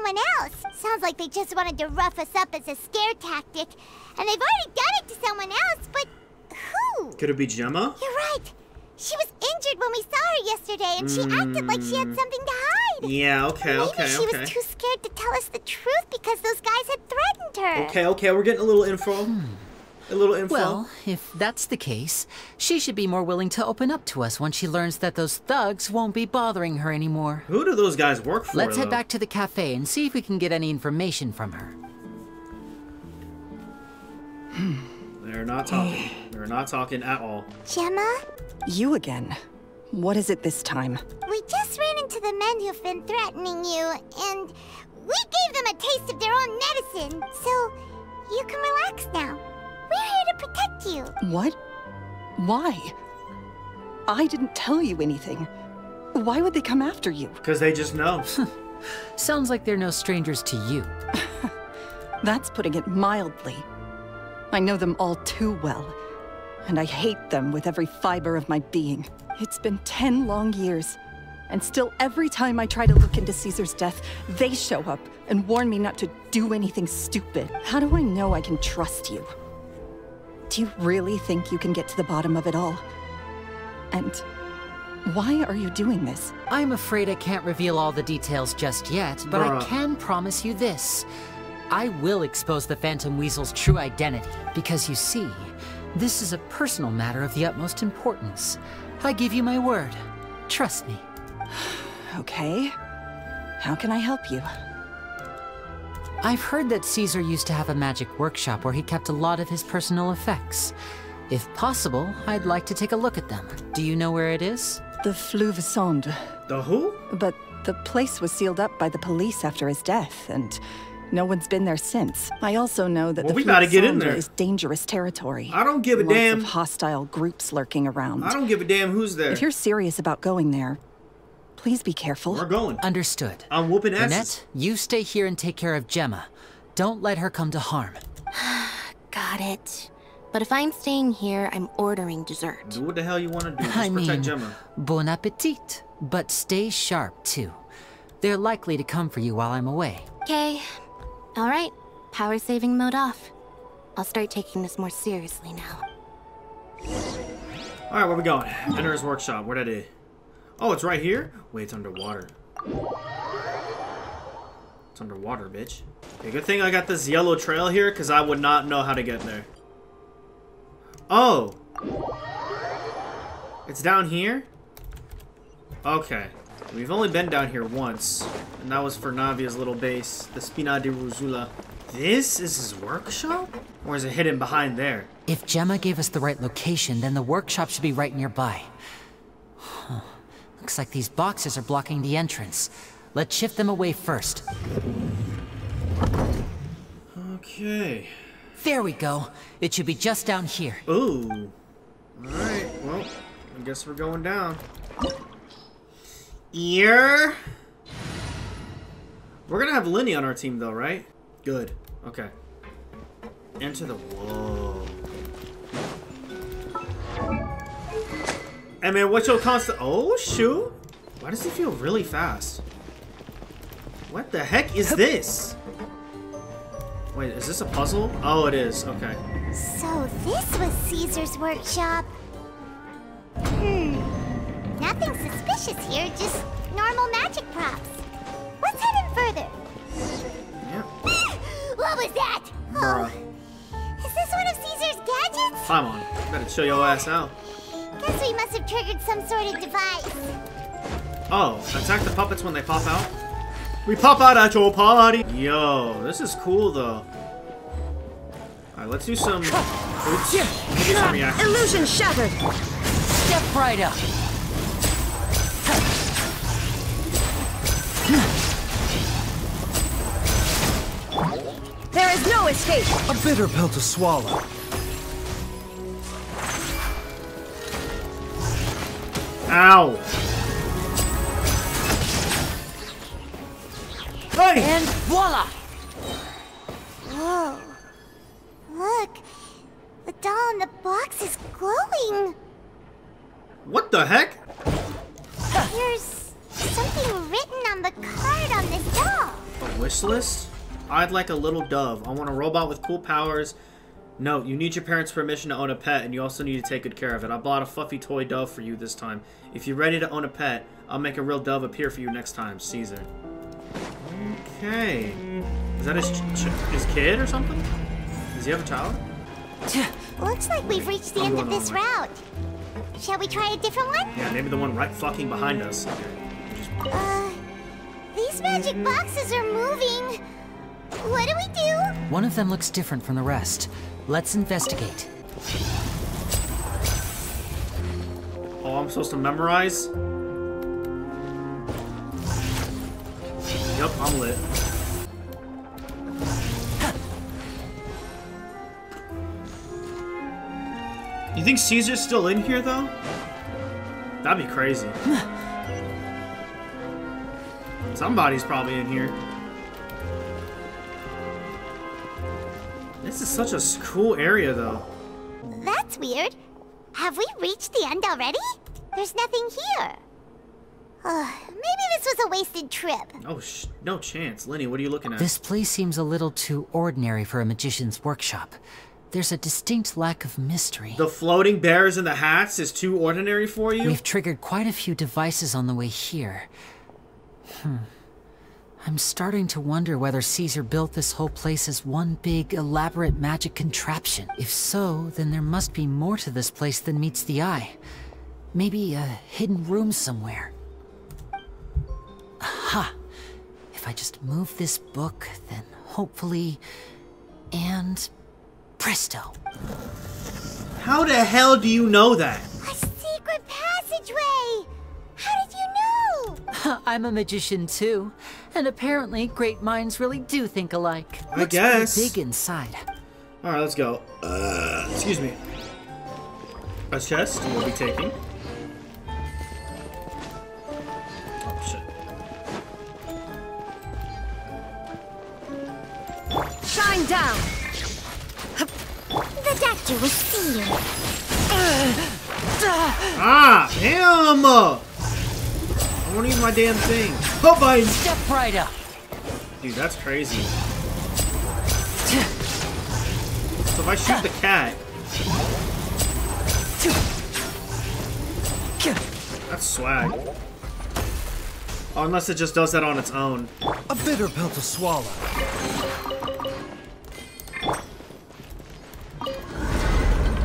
someone else. Sounds like they just wanted to rough us up as a scare tactic. And they've already done it to someone else, but who? Could it be Gemma? You're right. She was injured when we saw her yesterday, and she acted like she had something to hide. Yeah, okay, Maybe she was too scared to tell us the truth because those guys had threatened her. Okay, we're getting a little info. A little info. Well, if that's the case, she should be more willing to open up to us when she learns that those thugs won't be bothering her anymore. Who do those guys work for, Let's head back to the cafe and see if we can get any information from her. They're not talking. They're not talking at all. Gemma? You again. What is it this time? We just ran into the men who've been threatening you, and we gave them a taste of their own medicine, so you can relax now. We're here to protect you. What? Why? I didn't tell you anything. Why would they come after you? Because they just know. Sounds like they're no strangers to you. That's putting it mildly. I know them all too well, and I hate them with every fiber of my being. It's been 10 long years, and still every time I try to look into Caesar's death, they show up and warn me not to do anything stupid. How do I know I can trust you? Do you really think you can get to the bottom of it all? And why are you doing this? I'm afraid I can't reveal all the details just yet, but I can promise you this. I will expose the Phantom Weasel's true identity, because you see, this is a personal matter of the utmost importance. I give you my word. Trust me. Okay. How can I help you? I've heard that Caesar used to have a magic workshop where he kept a lot of his personal effects. If possible, I'd like to take a look at them. Do you know where it is? The Fleuve-Sonde. The who? But the place was sealed up by the police after his death, and no one's been there since. I also know that the we gotta get in there. is dangerous territory. I don't give a damn. Lots of hostile groups lurking around. I don't give a damn who's there. If you're serious about going there, please be careful. We're going. Understood. I'm whooping asses. Lynette, you stay here and take care of Gemma. Don't let her come to harm. Got it. But if I'm staying here, I'm ordering dessert. Do what the hell you want to do. Just protect Gemma. Bon appetit. But stay sharp, too. They're likely to come for you while I'm away. Okay. All right. Power saving mode off. I'll start taking this more seriously now. Alright, where we going? Enter his workshop. Where that is? Oh, it's right here? Wait, it's underwater. It's underwater, bitch. Okay, good thing I got this yellow trail here, because I would not know how to get there. Oh! It's down here? Okay. We've only been down here once, and that was for Navia's little base, the Spina di Rosula. This is his workshop? Or is it hidden behind there? If Gemma gave us the right location, then the workshop should be right nearby. Huh. Looks like these boxes are blocking the entrance. Let's shift them away first. Okay. There we go. It should be just down here. Ooh. Alright, well, I guess we're going down. Here. We're gonna have Lyney on our team though, right? Good. Okay. Enter the... Whoa. Hey man, what's your constant... Oh, shoot. Why does it feel really fast? What the heck is this? Wait, is this a puzzle? Oh, it is. Okay. So this was Caesar's workshop. Nothing suspicious here, just normal magic props. Let's head in further. Yep. What was that? Bruh. Oh, is this one of Caesar's gadgets? Come on. Better show your ass out. Guess we must have triggered some sort of device. Oh, attack the puppets when they pop out? We pop out at your party! Yo, this is cool though. Alright, let's do some... Oops. Let's do some reactions. Illusion shattered! Step right up! There is no escape! A bitter pill to swallow. Ow! Hey! And voila! Whoa. Look. The doll in the box is glowing. What the heck? There's something written on the card on this doll. A wish list? I'd like a little dove. I want a robot with cool powers. Note, you need your parents' permission to own a pet, and you also need to take good care of it. I bought a fluffy toy dove for you this time. If you're ready to own a pet, I'll make a real dove appear for you next time. Caesar. Okay. Is that his kid or something? Does he have a child? Looks like we've reached the end of this route. Shall we try a different one? Yeah, maybe the one right fucking behind us. These magic boxes are moving. What do we do? One of them looks different from the rest. Let's investigate. Oh, I'm supposed to memorize? Yep, I'm lit. You think Caesar's still in here, though? That'd be crazy. Somebody's probably in here. This is such a cool area, though. That's weird. Have we reached the end already? There's nothing here. Maybe this was a wasted trip. Oh, no chance. Lyney, what are you looking at? This place seems a little too ordinary for a magician's workshop. There's a distinct lack of mystery. The floating bears and the hats is too ordinary for you? We've triggered quite a few devices on the way here. I'm starting to wonder whether Caesar built this whole place as one big, elaborate magic contraption. If so, then there must be more to this place than meets the eye. Maybe a hidden room somewhere. Aha! If I just move this book, then hopefully... and... presto. How the hell do you know that? A secret passageway! How did you know? I'm a magician too, and apparently great minds really do think alike. I guess. Looks pretty big inside. All right, let's go. Excuse me. A chest we'll be taking. Oh shit. Shine down! The doctor will see you. Ah, damn! I won't use my damn thing. Oh, my! Step right up. Dude, that's crazy. So if I shoot the cat... That's swag. Oh, unless it just does that on its own. A bitter pill to swallow.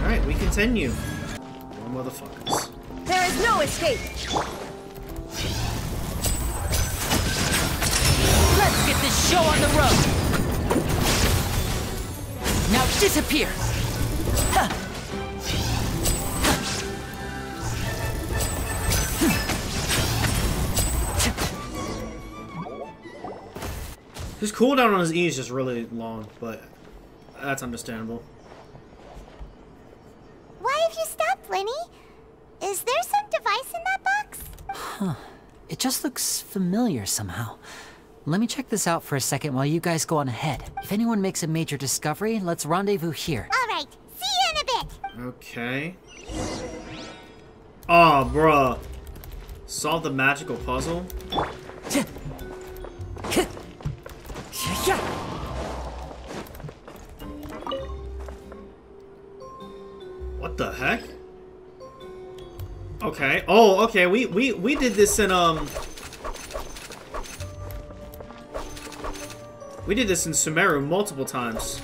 Alright, we continue. More motherfuckers. There is no escape! Let's get this show on the road! Now disappear! His cooldown on his E is just really long, but that's understandable. Why have you stopped, Lyney? Is there some device in that box? Huh. It just looks familiar somehow. Let me check this out for a second while you guys go on ahead. If anyone makes a major discovery, let's rendezvous here. Alright, see you in a bit! Okay. Oh, bruh. Solve the magical puzzle? What the heck? Okay. Oh, okay. We did this in we did this in Sumeru multiple times.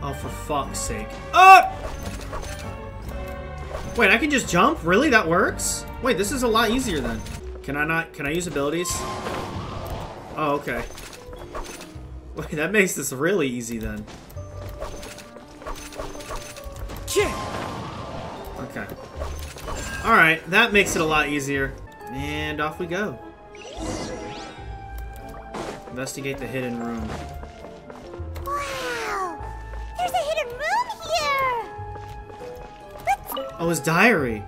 Oh, for fuck's sake. Oh! Wait, I can just jump? Really? That works? Wait, this is a lot easier then. Can I use abilities? Oh, okay. Wait, that makes this really easy then. Okay. Alright, that makes it a lot easier. And off we go. Investigate the hidden room. Wow! There's a hidden room here! Oh, his diary.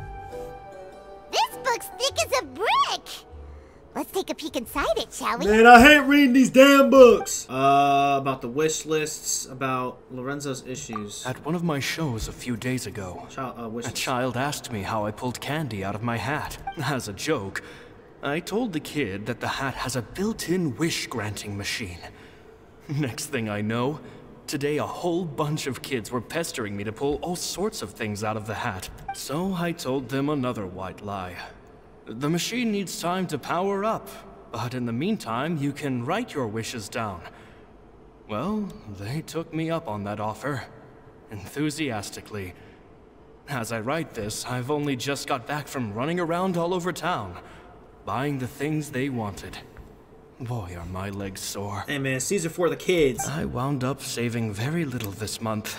This book's thick as a brick! Let's take a peek inside it, shall we? Man, I hate reading these damn books! About the wish lists, about Lorenzo's issues. At one of my shows a few days ago, a child asked me how I pulled candy out of my hat. As a joke, I told the kid that the hat has a built-in wish-granting machine. Next thing I know, today a whole bunch of kids were pestering me to pull all sorts of things out of the hat. So I told them another white lie. The machine needs time to power up, but in the meantime, you can write your wishes down. Well, they took me up on that offer, enthusiastically. As I write this, I've only just got back from running around all over town, buying the things they wanted. Boy, are my legs sore. Hey man, Caesar for the kids. I wound up saving very little this month,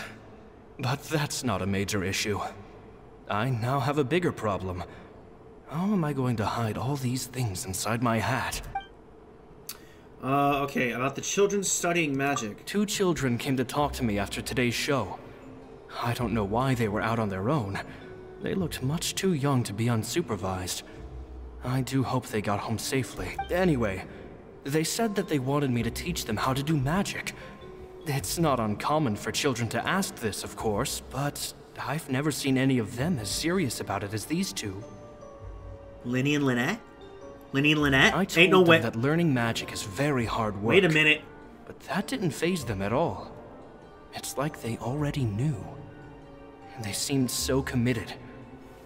but that's not a major issue. I now have a bigger problem. How am I going to hide all these things inside my hat? Okay, about the children studying magic. 2 children came to talk to me after today's show. I don't know why they were out on their own. They looked much too young to be unsupervised. I do hope they got home safely. Anyway, they said that they wanted me to teach them how to do magic. It's not uncommon for children to ask this, of course, but I've never seen any of them as serious about it as these 2. Lyney and Lynette? Lyney and Lynette? I told them that learning magic is very hard work. Wait a minute. But that didn't faze them at all. It's like they already knew. They seemed so committed.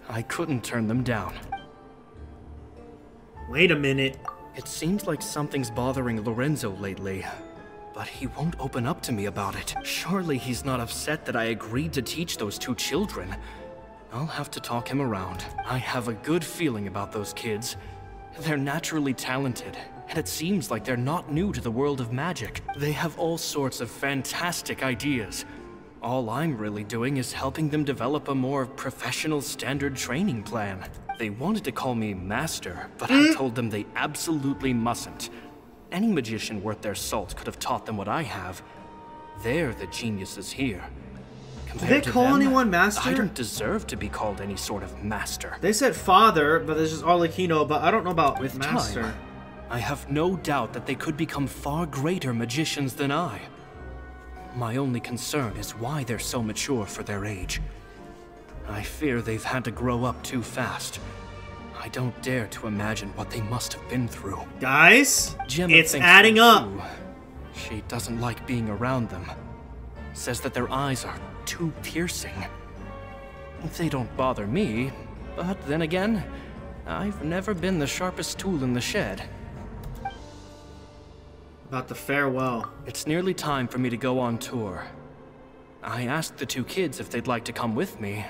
I couldn't turn them down. Wait a minute. It seems like something's bothering Lorenzo lately, but he won't open up to me about it. Surely he's not upset that I agreed to teach those 2 children. I'll have to talk him around. I have a good feeling about those kids. They're naturally talented, and it seems like they're not new to the world of magic. They have all sorts of fantastic ideas. All I'm really doing is helping them develop a more professional standard training plan. They wanted to call me Master, but I told them they absolutely mustn't. Any magician worth their salt could have taught them what I have. They're the geniuses here. Did they call anyone Master? I don't deserve to be called any sort of Master. They said Father, but this is all he knows, but I don't know about With Master. time, I have no doubt that they could become far greater magicians than I. My only concern is why they're so mature for their age. I fear they've had to grow up too fast. I don't dare to imagine what they must have been through. Guys, Gemma it's thinks adding so up. too. She doesn't like being around them. Says that their eyes are too piercing. They don't bother me, but then again, I've never been the sharpest tool in the shed. About the farewell. It's nearly time for me to go on tour. I asked the 2 kids if they'd like to come with me,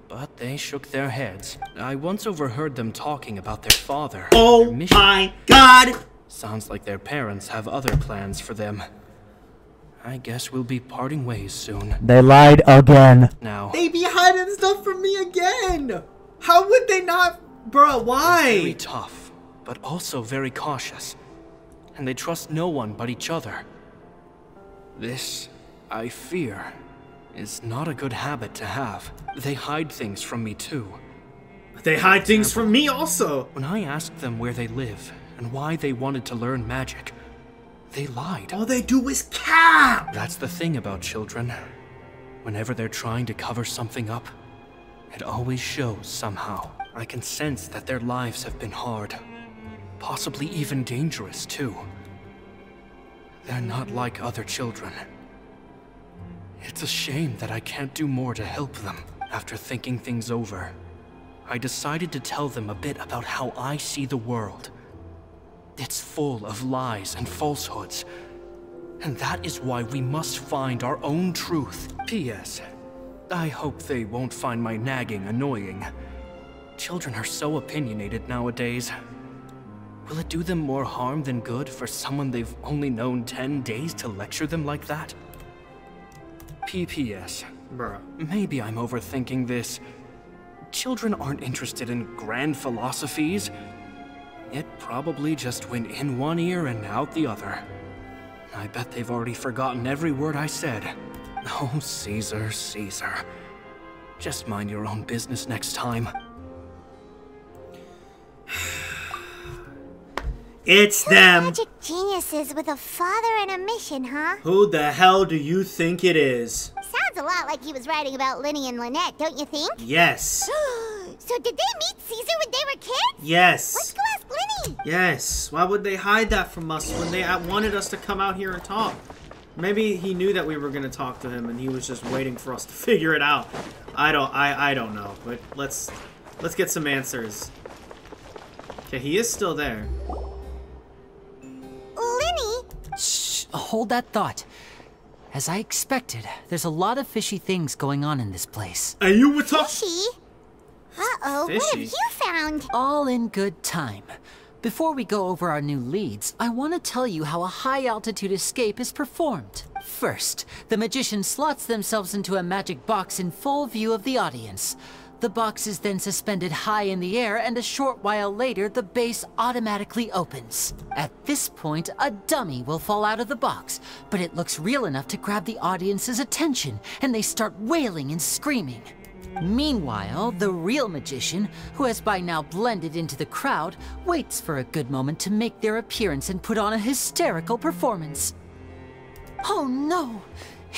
but they shook their heads. I once overheard them talking about their father. Oh their mission. my god! Sounds like their parents have other plans for them. I guess we'll be parting ways soon. They lied again. Now, They be hiding stuff from me again! How would they not? Bruh, why? they're very tough, but also very cautious. And they trust no one but each other. This, I fear, is not a good habit to have. They hide things from me too. They hide things from me also. When I asked them where they live and why they wanted to learn magic, they lied. All they do is cap! That's the thing about children. Whenever they're trying to cover something up, it always shows somehow. I can sense that their lives have been hard. Possibly even dangerous, too. They're not like other children. It's a shame that I can't do more to help them. After thinking things over, I decided to tell them a bit about how I see the world. It's full of lies and falsehoods. And that is why we must find our own truth. P.S. I hope they won't find my nagging annoying. Children are so opinionated nowadays. Will it do them more harm than good for someone they've only known 10 days to lecture them like that? P.P.S. Bruh. Maybe I'm overthinking this. Children aren't interested in grand philosophies. It probably just went in one ear and out the other. I bet they've already forgotten every word I said. Oh, Caesar, Caesar. Just mind your own business next time. It's Two them. magic geniuses with a father and a mission, huh? Who the hell do you think it is? Sounds a lot like he was writing about Lyney and Lynette, don't you think? Yes. So did they meet Caesar when they were kids? Yes. Let's go ask Lyney Yes. Why would they hide that from us when they wanted us to come out here and talk? Maybe he knew that we were gonna talk to him and he was just waiting for us to figure it out. I don't know, but let's get some answers. Okay, he is still there. Lyney! Shh, hold that thought. As I expected, there's a lot of fishy things going on in this place. And you were talking. Fishy? Uh-oh, what have you found? All in good time. Before we go over our new leads, I want to tell you how a high-altitude escape is performed. First, the magician slots themselves into a magic box in full view of the audience. The box is then suspended high in the air, and a short while later, the base automatically opens. At this point, a dummy will fall out of the box, but it looks real enough to grab the audience's attention, and they start wailing and screaming. Meanwhile, the real magician, who has by now blended into the crowd, waits for a good moment to make their appearance and put on a hysterical performance. Oh no!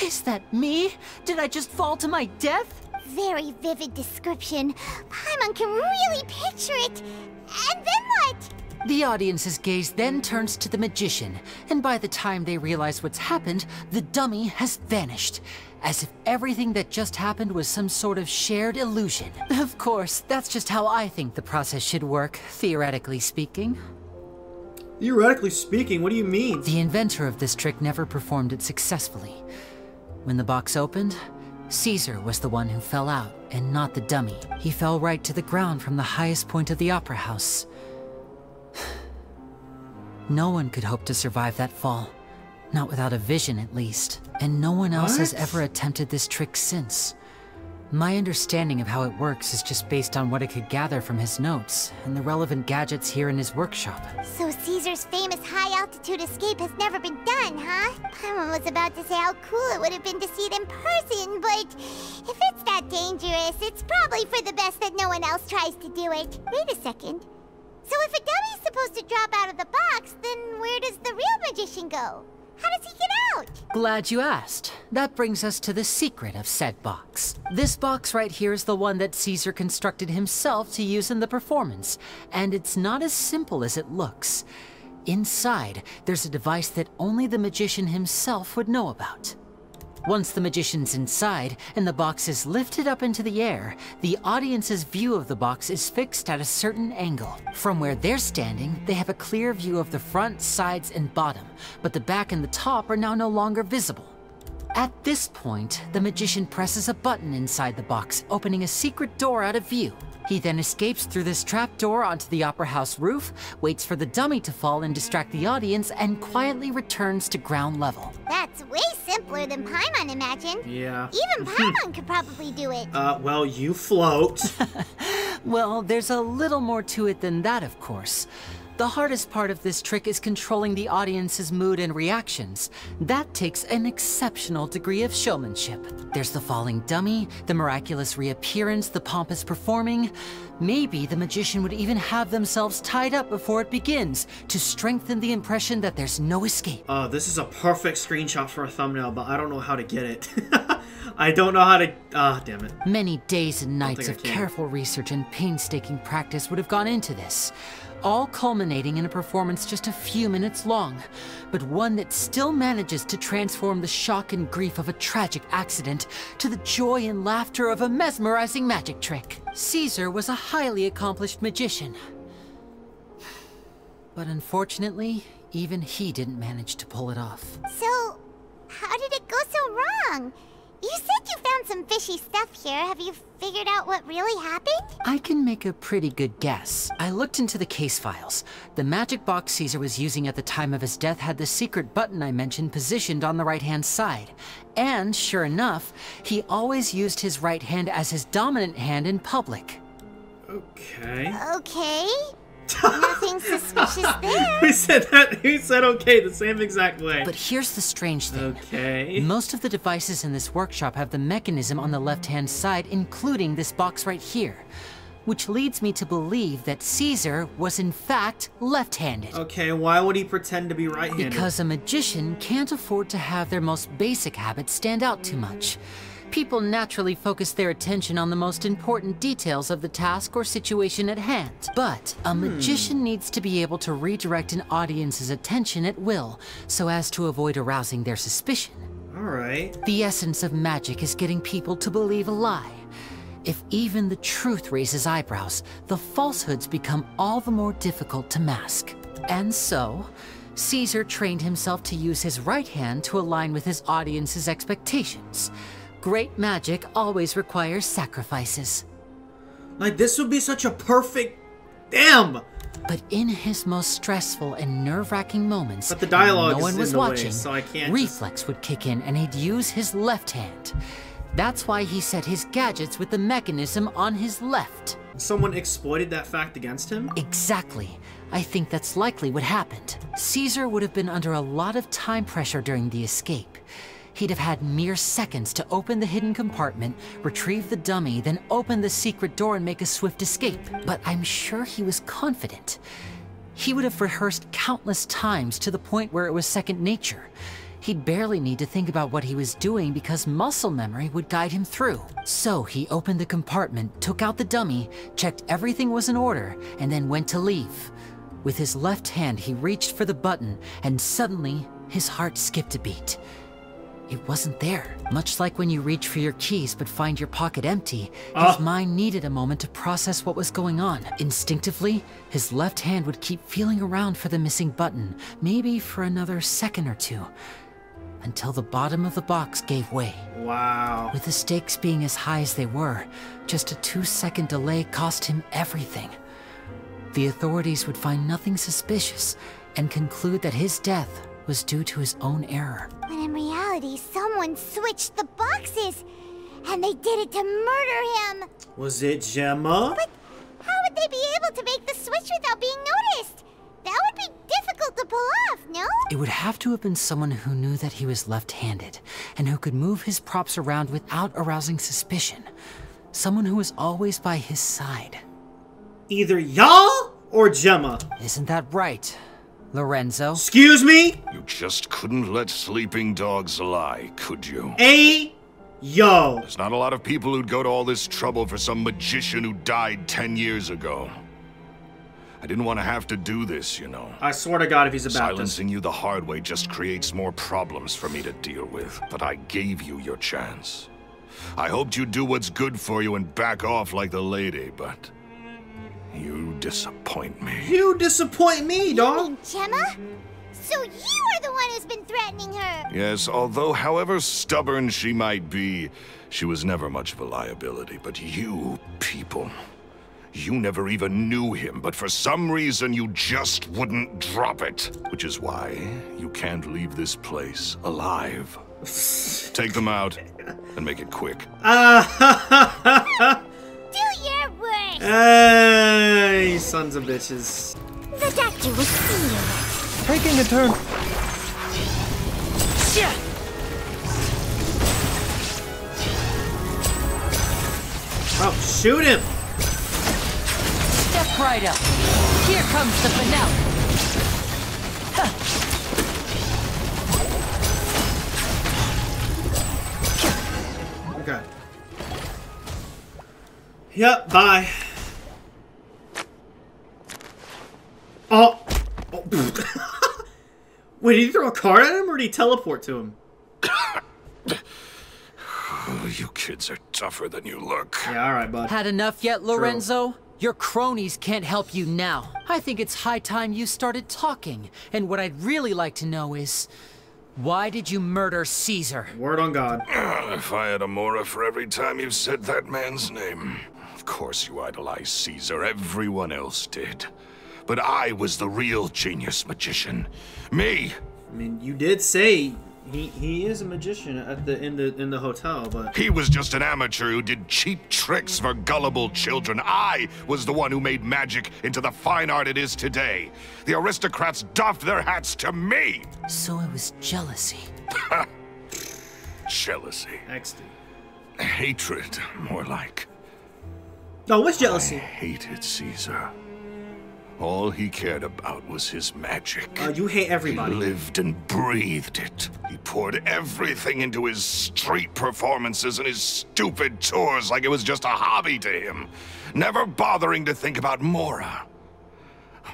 Is that me? Did I just fall to my death? Very vivid description. Paimon can really picture it. And then what? The audience's gaze then turns to the magician, and by the time they realize what's happened, the dummy has vanished. As if everything that just happened was some sort of shared illusion. Of course, that's just how I think the process should work, theoretically speaking. Theoretically speaking, what do you mean? The inventor of this trick never performed it successfully. When the box opened, Caesar was the one who fell out, and not the dummy. He fell right to the ground from the highest point of the opera house. No one could hope to survive that fall. Not without a vision, at least. And no one else has ever attempted this trick since. My understanding of how it works is just based on what I could gather from his notes, and the relevant gadgets here in his workshop. So Caesar's famous high-altitude escape has never been done, huh? Paimon was about to say how cool it would have been to see it in person, but if it's that dangerous, it's probably for the best that no one else tries to do it. Wait a second. So if a dummy's supposed to drop out of the box, then where does the real magician go? How does he get out? Glad you asked. That brings us to the secret of said box. This box right here is the one that Caesar constructed himself to use in the performance, and it's not as simple as it looks. Inside, there's a device that only the magician himself would know about. Once the magician's inside and the box is lifted up into the air, the audience's view of the box is fixed at a certain angle. From where they're standing, they have a clear view of the front, sides, and bottom, but the back and the top are now no longer visible. At this point, the magician presses a button inside the box, opening a secret door out of view. He then escapes through this trap door onto the opera house roof, waits for the dummy to fall and distract the audience, and quietly returns to ground level. That's way simpler than Paimon imagined. Yeah. Even Paimon could probably do it. Well, you float. Well, there's a little more to it than that, of course. The hardest part of this trick is controlling the audience's mood and reactions. That takes an exceptional degree of showmanship. There's the falling dummy, the miraculous reappearance, the pompous performing. Maybe the magician would even have themselves tied up before it begins to strengthen the impression that there's no escape. This is a perfect screenshot for a thumbnail, but I don't know how to get it. I don't know how to... damn it. Many days and nights of careful research and painstaking practice would have gone into this, all culminating in a performance just a few minutes long, but one that still manages to transform the shock and grief of a tragic accident to the joy and laughter of a mesmerizing magic trick. Caesar was a highly accomplished magician, but unfortunately, even he didn't manage to pull it off. So, how did it go so wrong? You said you found some fishy stuff here. Have you figured out what really happened? I can make a pretty good guess. I looked into the case files. The magic box Caesar was using at the time of his death had the secret button I mentioned positioned on the right-hand side. And, sure enough, he always used his right hand as his dominant hand in public. Okay. Okay. Nothing suspicious there. We said that. We said okay the same exact way. But here's the strange thing. Okay. Most of the devices in this workshop have the mechanism on the left-hand side, including this box right here, which leads me to believe that Caesar was in fact left-handed. Okay, why would he pretend to be right-handed? Because a magician can't afford to have their most basic habits stand out too much. People naturally focus their attention on the most important details of the task or situation at hand. But a magician needs to be able to redirect an audience's attention at will, so as to avoid arousing their suspicion. Alright. The essence of magic is getting people to believe a lie. If even the truth raises eyebrows, the falsehoods become all the more difficult to mask. And so, Caesar trained himself to use his right hand to align with his audience's expectations. Great magic always requires sacrifices. Like, this would be such a perfect... Damn! But in his most stressful and nerve-wracking moments, but the dialogue no one was in the watching, way, so I can't reflex would kick in and he'd use his left hand. That's why he set his gadgets with the mechanism on his left. Someone exploited that fact against him? Exactly. I think that's likely what happened. Caesar would have been under a lot of time pressure during the escape. He'd have had mere seconds to open the hidden compartment, retrieve the dummy, then open the secret door and make a swift escape. But I'm sure he was confident. He would have rehearsed countless times to the point where it was second nature. He'd barely need to think about what he was doing because muscle memory would guide him through. So he opened the compartment, took out the dummy, checked everything was in order, and then went to leave. With his left hand, he reached for the button, and suddenly, his heart skipped a beat. It wasn't there. Much like when you reach for your keys but find your pocket empty, his mind needed a moment to process what was going on. Instinctively, his left hand would keep feeling around for the missing button, maybe for another second or two, until the bottom of the box gave way. Wow. With the stakes being as high as they were, just a 2-second delay cost him everything. The authorities would find nothing suspicious and conclude that his death was due to his own error. When in reality, someone switched the boxes, and they did it to murder him. Was it Gemma? But how would they be able to make the switch without being noticed? That would be difficult to pull off, no? It would have to have been someone who knew that he was left-handed, and who could move his props around without arousing suspicion. Someone who was always by his side. Either y'all or Gemma. Isn't that right, Lorenzo? Excuse me? You just couldn't let sleeping dogs lie, could you? Yo. There's not a lot of people who'd go to all this trouble for some magician who died 10 years ago. I didn't want to have to do this, you know. I swear to God, if he's a Baptist. Silencing you the hard way just creates more problems for me to deal with. But I gave you your chance. I hoped you'd do what's good for you and back off like the lady, but... you disappoint me. You disappoint me, dog. You mean Gemma? So you are the one who's been threatening her. Yes, although however stubborn she might be, she was never much of a liability. But you people, you never even knew him, but for some reason you just wouldn't drop it. Which is why you can't leave this place alive. Take them out and make it quick. Do your worst! Hey, sons of bitches. The doctor will see you. Taking a turn. Shit! Oh, shoot him! Step right up. Here comes the finale. Okay. Yep, bye. Oh! Wait, did he throw a card at him or did he teleport to him? You kids are tougher than you look. Yeah, alright, bud. Had enough yet, Lorenzo? Your cronies can't help you now. I think it's high time you started talking. And what I'd really like to know is, why did you murder Caesar? Word on God. If I had a mora for every time you said that man's name. Of course you idolize Caesar, everyone else did. But I was the real genius magician. Me! I mean, you did say he is a magician at in the hotel, but he was just an amateur who did cheap tricks for gullible children. I was the one who made magic into the fine art it is today. The aristocrats doffed their hats to me. So it was jealousy. Jealousy. XD. Hatred, more like. No, what's jealousy? I hated Caesar. All he cared about was his magic. You hate everybody. He lived and breathed it. He poured everything into his street performances and his stupid tours like it was just a hobby to him, never bothering to think about Mora.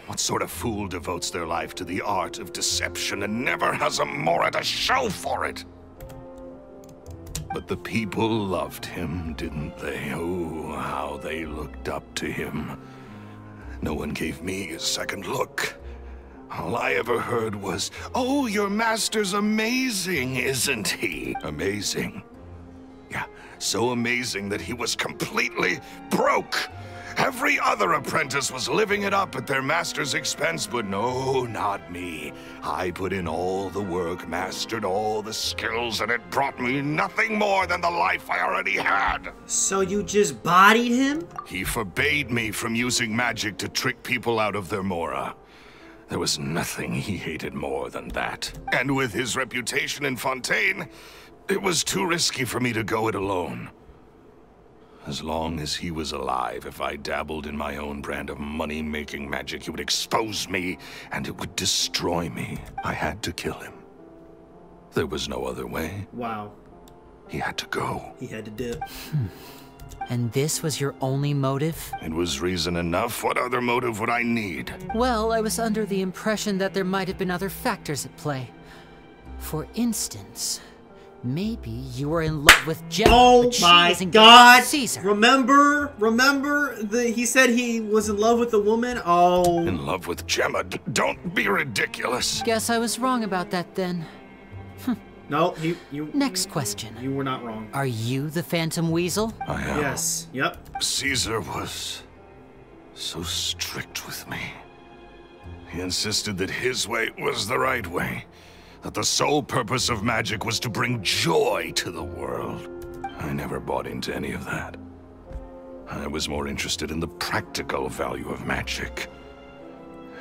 What sort of fool devotes their life to the art of deception and never has a Mora to show for it? But the people loved him, didn't they? Oh, how they looked up to him. No one gave me a second look. All I ever heard was, "Oh, your master's amazing, isn't he?" Amazing. Yeah, so amazing that he was completely broke. Every other apprentice was living it up at their master's expense, but no, not me. I put in all the work, mastered all the skills, and it brought me nothing more than the life I already had. So you just bodied him? He forbade me from using magic to trick people out of their Mora. There was nothing he hated more than that. And with his reputation in Fontaine, it was too risky for me to go it alone. As long as he was alive, if I dabbled in my own brand of money-making magic, he would expose me, and it would destroy me. I had to kill him. There was no other way. Wow. He had to go. He had to dip. And this was your only motive? It was reason enough. What other motive would I need? Well, I was under the impression that there might have been other factors at play. For instance, maybe you were in love with Gemma. Oh my God! Caesar. Remember he said he was in love with the woman? Oh. In love with Gemma? Don't be ridiculous. Guess I was wrong about that then. No, Next question. You were not wrong. Are you the Phantom Weasel? I am. Yes. Yep. Caesar was so strict with me. He insisted that his way was the right way. That the sole purpose of magic was to bring joy to the world. I never bought into any of that. I was more interested in the practical value of magic.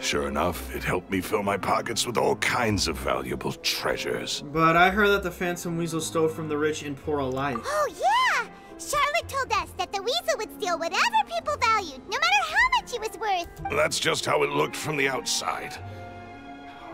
Sure enough, it helped me fill my pockets with all kinds of valuable treasures. But I heard that the Phantom Weasel stole from the rich and poor alike. Oh, yeah! Charlotte told us that the Weasel would steal whatever people valued, no matter how much it was worth. That's just how it looked from the outside.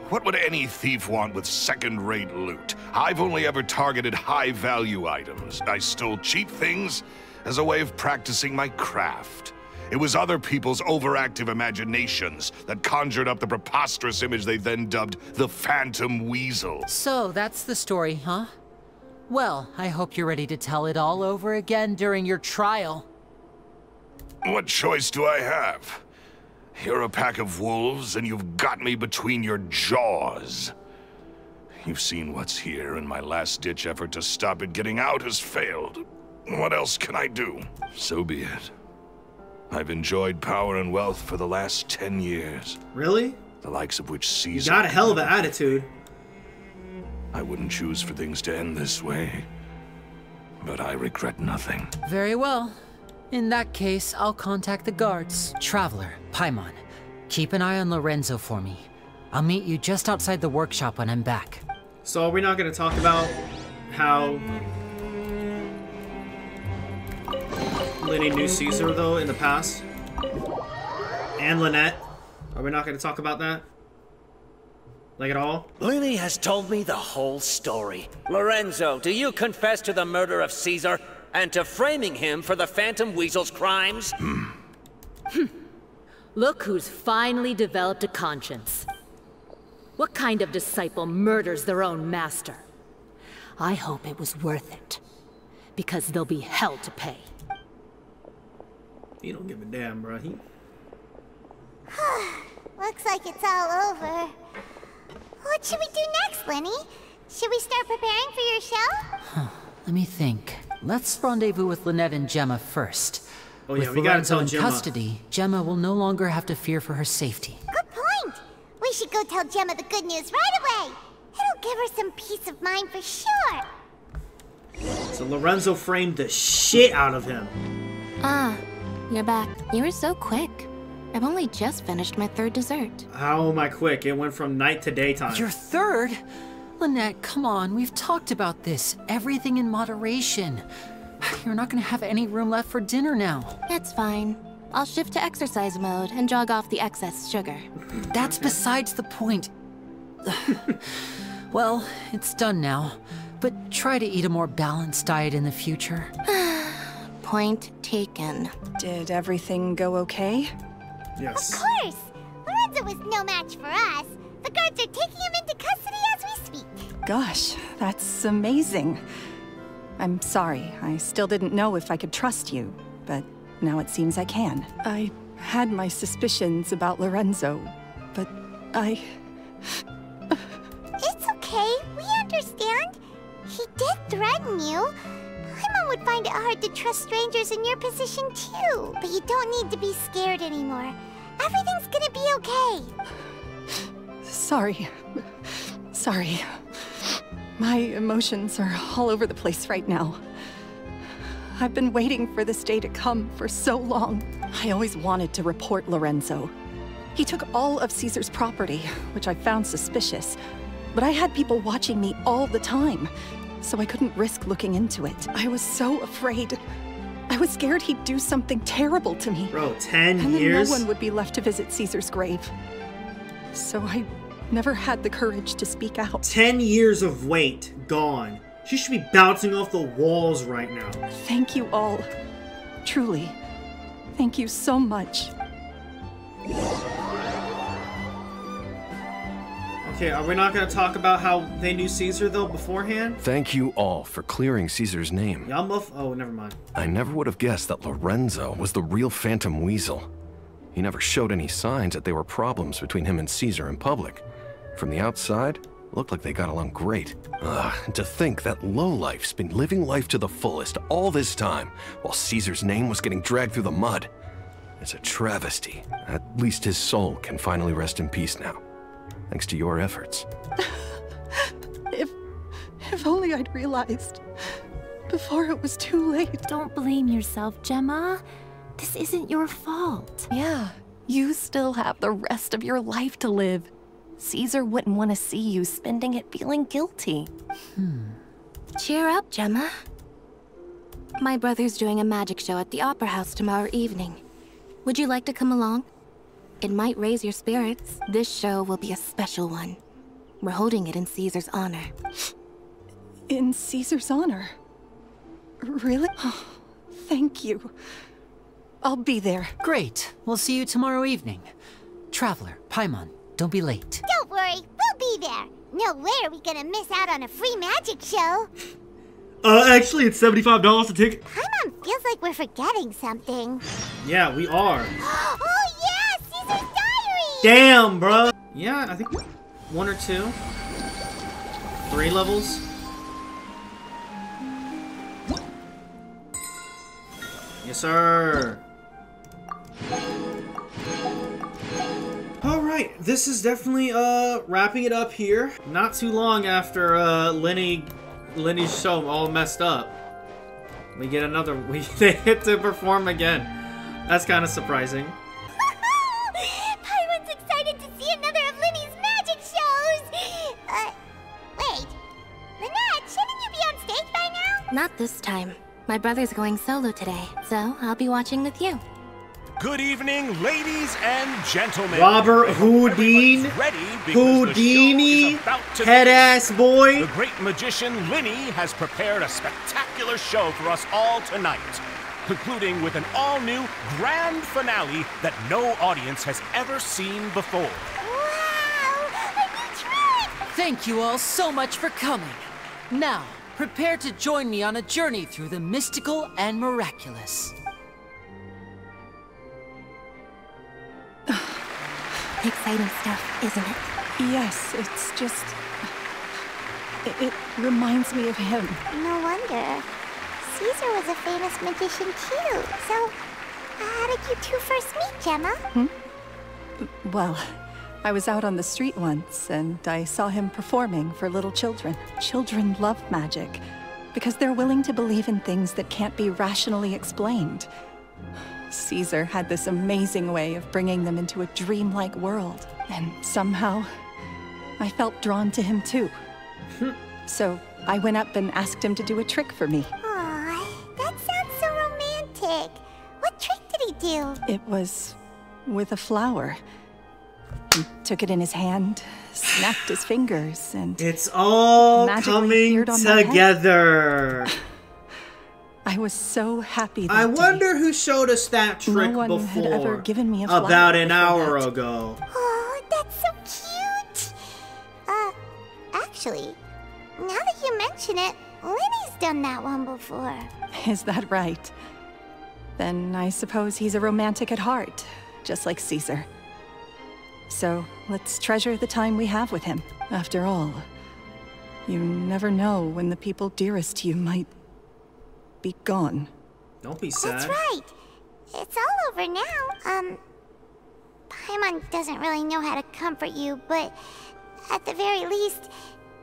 What would any thief want with second-rate loot? I've only ever targeted high-value items. I stole cheap things as a way of practicing my craft. It was other people's overactive imaginations that conjured up the preposterous image they then dubbed the Phantom Weasel. So, that's the story, huh? Well, I hope you're ready to tell it all over again during your trial. What choice do I have? You're a pack of wolves, and you've got me between your jaws. You've seen what's here, and my last-ditch effort to stop it getting out has failed. What else can I do? So be it. I've enjoyed power and wealth for the last 10 years. Really? The likes of which Caesar... You got a hell of an attitude. I wouldn't choose for things to end this way. But I regret nothing. Very well. In that case, I'll contact the guards. Traveler, Paimon, keep an eye on Lorenzo for me. I'll meet you just outside the workshop when I'm back. So are we not going to talk about how Lyney knew Caesar, though, in the past? And Lynette? Are we not going to talk about that? Like at all? Lyney has told me the whole story. Lorenzo, do you confess to the murder of Caesar and to framing him for the Phantom Weasel's crimes? Look who's finally developed a conscience. What kind of disciple murders their own master? I hope it was worth it, because there'll be hell to pay. He don't give a damn, bro. Looks like it's all over. What should we do next, Lyney? Should we start preparing for your show? Let me think. Let's rendezvous with Lynette and Gemma first. Oh yeah, with we gotta Lorenzo tell in Gemma. custody, Gemma will no longer have to fear for her safety. Good point. We should go tell Gemma the good news right away. It'll give her some peace of mind for sure. So Lorenzo framed the shit out of him. Ah, you're back. You were so quick. I've only just finished my third dessert. How am I quick? It went from night to daytime. Your third? Lynette, come on. We've talked about this. Everything in moderation. You're not gonna have any room left for dinner now. It's fine. I'll shift to exercise mode and jog off the excess sugar. That's besides the point. Well, it's done now. But try to eat a more balanced diet in the future. Point taken. Did everything go okay? Yes. Of course! Lorenzo was no match for us. The guards are taking him into custody as we speak. Gosh, that's amazing. I'm sorry, I still didn't know if I could trust you, but now it seems I can. I had my suspicions about Lorenzo, but It's okay, we understand. He did threaten you. Paimon would find it hard to trust strangers in your position too. But you don't need to be scared anymore. Everything's gonna be okay. Sorry. Sorry. My emotions are all over the place right now. I've been waiting for this day to come for so long. I always wanted to report Lorenzo. He took all of Caesar's property, which I found suspicious. But I had people watching me all the time, so I couldn't risk looking into it. I was so afraid. I was scared he'd do something terrible to me. Bro, 10 and years? then no one would be left to visit Caesar's grave. So I never had the courage to speak out. 10 years of weight gone. She should be bouncing off the walls right now. Thank you all. Truly. Thank you so much. Okay, are we not going to talk about how they knew Caesar, though, beforehand? Thank you all for clearing Caesar's name. Oh, never mind. I never would have guessed that Lorenzo was the real Phantom Weasel. He never showed any signs that there were problems between him and Caesar in public. From the outside, it looked like they got along great. And to think that lowlife's been living life to the fullest all this time, while Caesar's name was getting dragged through the mud. It's a travesty. At least his soul can finally rest in peace now. Thanks to your efforts. If only I'd realized before it was too late. Don't blame yourself, Gemma. This isn't your fault. Yeah, you still have the rest of your life to live. Caesar wouldn't want to see you spending it feeling guilty. Cheer up, Gemma. My brother's doing a magic show at the Opera House tomorrow evening. Would you like to come along? It might raise your spirits. This show will be a special one. We're holding it in Caesar's honor. In Caesar's honor? Really? Oh, thank you. I'll be there. Great. We'll see you tomorrow evening. Traveler, Paimon, don't be late. Don't worry, we'll be there. No way are we gonna miss out on a free magic show. Actually, it's $75 a ticket. Paimon feels like we're forgetting something. Yeah, we are. Oh yeah, Caesar's diary! Damn, bro. Yeah, I think 1 or 2. 3 levels. Yes, sir. Alright, this is definitely wrapping it up here. Not too long after Lyney's show all messed up. We get another they get to perform again. That's kind of surprising. Paimon's excited to see another of Lyney's magic shows! Wait. Lynette, shouldn't you be on stage by now? Not this time. My brother's going solo today, so I'll be watching with you. Good evening, ladies and gentlemen. Robert Houdini, head-ass boy. The great magician Lyney has prepared a spectacular show for us all tonight, concluding with an all-new grand finale that no audience has ever seen before. Wow! A new trick! Thank you all so much for coming. Now, prepare to join me on a journey through the mystical and miraculous. Exciting stuff, isn't it? Yes, it's just... It reminds me of him. No wonder. Caesar was a famous magician too. So, how did you two first meet, Gemma? Well, I was out on the street once, and I saw him performing for little children. Children love magic, because they're willing to believe in things that can't be rationally explained. Caesar had this amazing way of bringing them into a dreamlike world, and somehow, I felt drawn to him too. So, I went up and asked him to do a trick for me. Aw, that sounds so romantic. What trick did he do? It was with a flower. He took it in his hand, snapped his fingers, and it's all magically coming appeared on my head. together. I was so happy that I day. wonder who showed us that trick No one before. had ever given me a flower about an before hour that. ago. Oh, that's so cute. Actually, now that you mention it, Lyney's done that one before. Is that right? Then I suppose he's a romantic at heart, just like Caesar. So let's treasure the time we have with him. After all, you never know when the people dearest to you might be gone. Don't be sad. That's right. It's all over now. Paimon doesn't really know how to comfort you, but at the very least,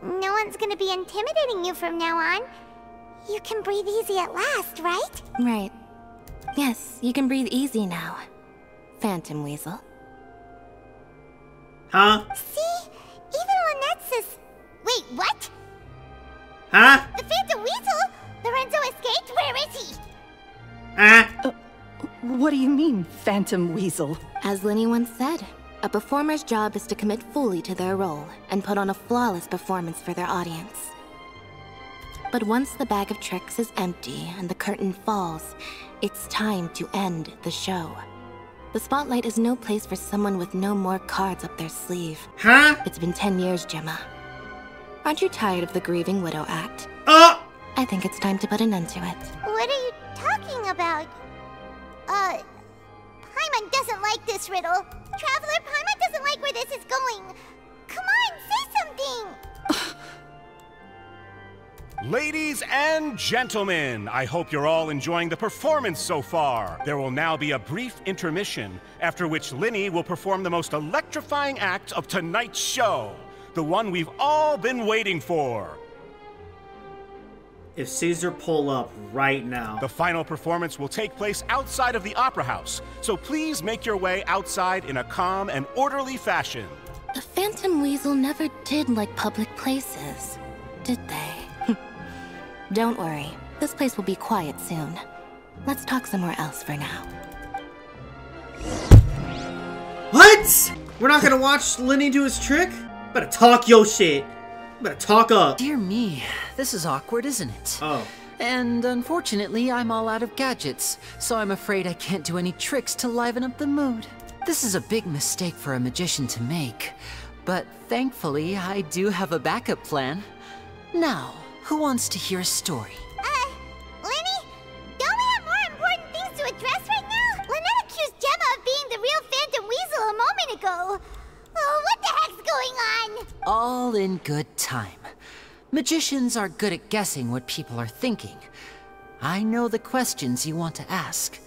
no one's gonna be intimidating you from now on. You can breathe easy at last, right? Right. Yes, you can breathe easy now. Phantom Weasel. Huh? See? Even Lynette says... Wait, what? Huh? The Phantom Weasel? Lorenzo escaped? Where is he? What do you mean, Phantom Weasel? As Lyney once said, a performer's job is to commit fully to their role and put on a flawless performance for their audience. But once the bag of tricks is empty and the curtain falls, it's time to end the show. The spotlight is no place for someone with no more cards up their sleeve. Huh? It's been 10 years, Gemma. Aren't you tired of the grieving widow act? I think it's time to put an end to it. What are you talking about? Paimon doesn't like this riddle. Traveler, Paimon doesn't like where this is going. Come on, say something! Ladies and gentlemen, I hope you're all enjoying the performance so far. There will now be a brief intermission, after which Lyney will perform the most electrifying act of tonight's show. The one we've all been waiting for. If Caesar pull up right now. The final performance will take place outside of the Opera House, so please make your way outside in a calm and orderly fashion. The Phantom Weasel never did like public places, did they? Don't worry, this place will be quiet soon. Let's talk somewhere else for now. What? We're not gonna watch Lyney do his trick? Better talk your shit. Better talk up. Dear me, this is awkward, isn't it? Oh. And unfortunately, I'm all out of gadgets, so I'm afraid I can't do any tricks to liven up the mood. This is a big mistake for a magician to make, but thankfully, I do have a backup plan. Now, who wants to hear a story? Lyney? Don't we have more important things to address right now? Lynette accused Gemma of being the real Phantom Weasel a moment ago. Oh, what the heck's going on? All in good time. Magicians are good at guessing what people are thinking. I know the questions you want to ask.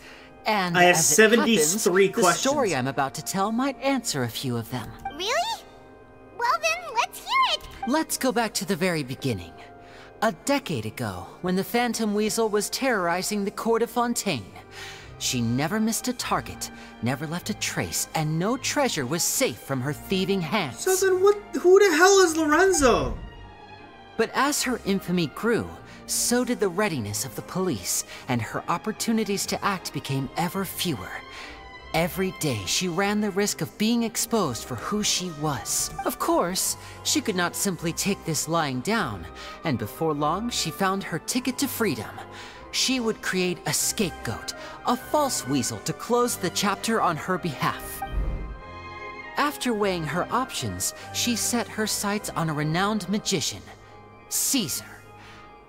And I have as it 73 happens, questions. The story I'm about to tell might answer a few of them. Really? Well then, let's hear it! Let's go back to the very beginning. A decade ago, when the Phantom Weasel was terrorizing the court of Fontaine. She never missed a target, never left a trace, and no treasure was safe from her thieving hands. So then who the hell is Lorenzo? But as her infamy grew, so did the readiness of the police, and her opportunities to act became ever fewer. Every day, she ran the risk of being exposed for who she was. Of course, she could not simply take this lying down, and before long, she found her ticket to freedom. She would create a scapegoat, a false weasel to close the chapter on her behalf. After weighing her options, she set her sights on a renowned magician, Caesar.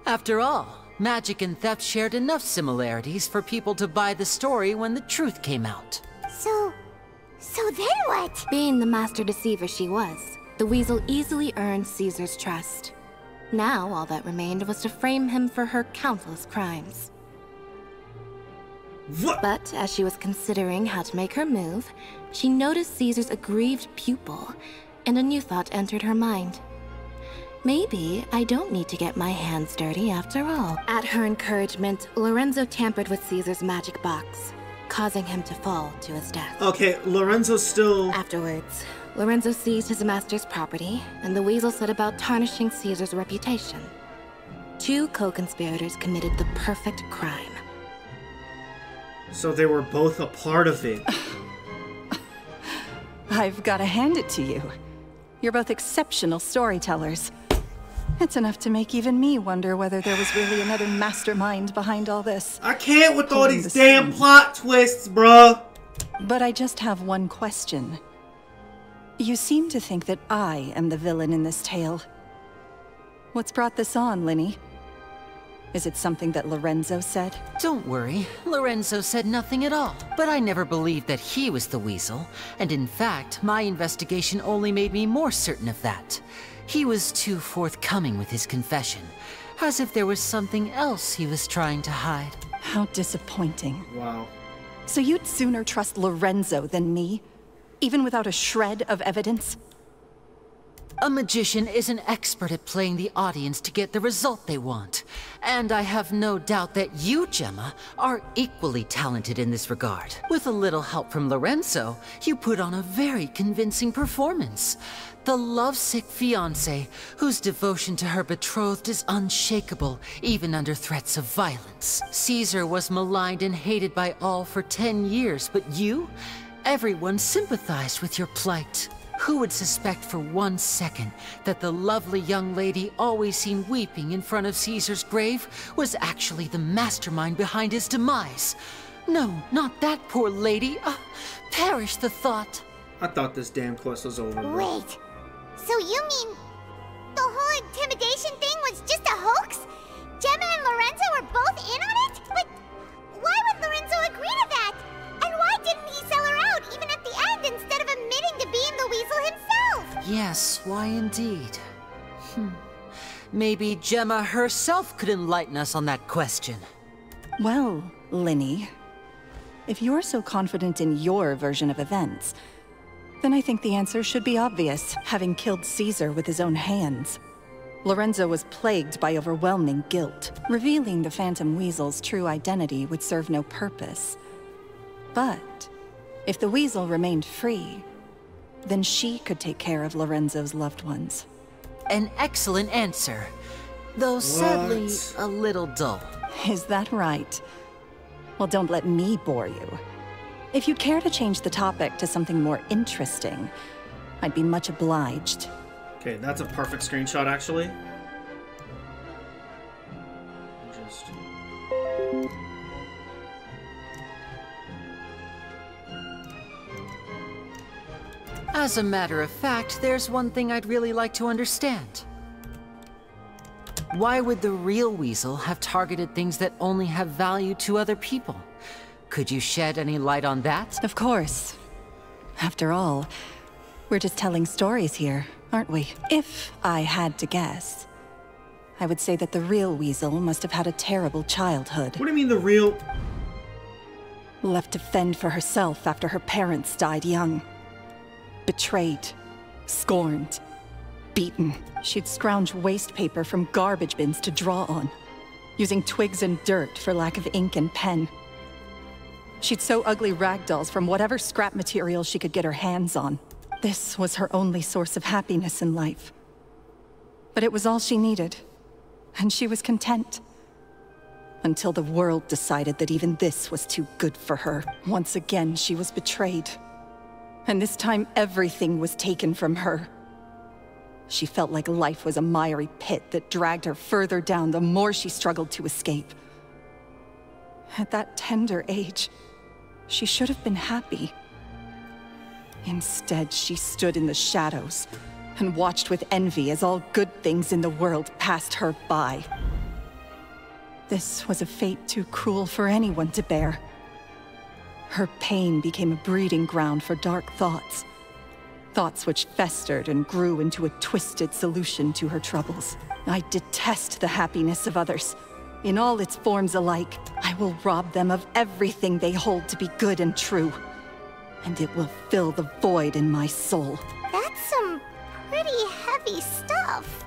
After all, magic and theft shared enough similarities for people to buy the story when the truth came out. So then what? Being the master deceiver she was, the Weasel easily earned Caesar's trust. Now, all that remained was to frame him for her countless crimes. What? But as she was considering how to make her move, she noticed Caesar's aggrieved pupil, and a new thought entered her mind. Maybe I don't need to get my hands dirty after all. At her encouragement, Lorenzo tampered with Caesar's magic box, causing him to fall to his death. Okay, Lorenzo's still... Afterwards, Lorenzo seized his master's property, and the Weasel set about tarnishing Caesar's reputation. Two co-conspirators committed the perfect crime. So they were both a part of it. I've got to hand it to you. You're both exceptional storytellers. It's enough to make even me wonder whether there was really another mastermind behind all this. I can't with all these damn plot twists, bruh. But I just have one question. You seem to think that I am the villain in this tale. What's brought this on, Lyney? Is it something that Lorenzo said? Don't worry, Lorenzo said nothing at all. But I never believed that he was the Weasel, and in fact, my investigation only made me more certain of that. He was too forthcoming with his confession, as if there was something else he was trying to hide. How disappointing. Wow. So you'd sooner trust Lorenzo than me? Even without a shred of evidence? A magician is an expert at playing the audience to get the result they want. And I have no doubt that you, Gemma, are equally talented in this regard. With a little help from Lorenzo, you put on a very convincing performance. The lovesick fiancé, whose devotion to her betrothed is unshakable, even under threats of violence. Caesar was maligned and hated by all for 10 years, but you? Everyone sympathized with your plight. Who would suspect for 1 second that the lovely young lady always seen weeping in front of Caesar's grave was actually the mastermind behind his demise? No, not that poor lady. Perish the thought. I thought this damn quest was over, bro. Wait, so you mean the whole intimidation thing was just a hoax? Gemma and Lorenzo were both in on it? But why would Lorenzo agree to that? And why didn't he sell her out, even at the end, instead of admitting to being the Weasel himself? Yes, why indeed? Maybe Gemma herself could enlighten us on that question. Well, Lyney, if you're so confident in your version of events, then I think the answer should be obvious, having killed Caesar with his own hands. Lorenzo was plagued by overwhelming guilt. Revealing the Phantom Weasel's true identity would serve no purpose. But if the Weasel remained free, then she could take care of Lorenzo's loved ones. An excellent answer, though sadly a little dull. Is that right? Well, don't let me bore you. If you'd care to change the topic to something more interesting, I'd be much obliged. Okay, that's a perfect screenshot, actually. As a matter of fact, there's one thing I'd really like to understand. Why would the real Weasel have targeted things that only have value to other people? Could you shed any light on that? Of course. After all, we're just telling stories here, aren't we? If I had to guess, I would say that the real Weasel must have had a terrible childhood. What do you mean the real? Left to fend for herself after her parents died young. Betrayed, scorned, beaten. She'd scrounge waste paper from garbage bins to draw on, using twigs and dirt for lack of ink and pen. She'd sew ugly rag dolls from whatever scrap material she could get her hands on. This was her only source of happiness in life. But it was all she needed, and she was content. Until the world decided that even this was too good for her. Once again, she was betrayed. And this time, everything was taken from her. She felt like life was a miry pit that dragged her further down the more she struggled to escape. At that tender age, she should have been happy. Instead, she stood in the shadows and watched with envy as all good things in the world passed her by. This was a fate too cruel for anyone to bear. Her pain became a breeding ground for dark thoughts. Thoughts which festered and grew into a twisted solution to her troubles. I detest the happiness of others. In all its forms alike, I will rob them of everything they hold to be good and true. And it will fill the void in my soul. That's some pretty heavy stuff.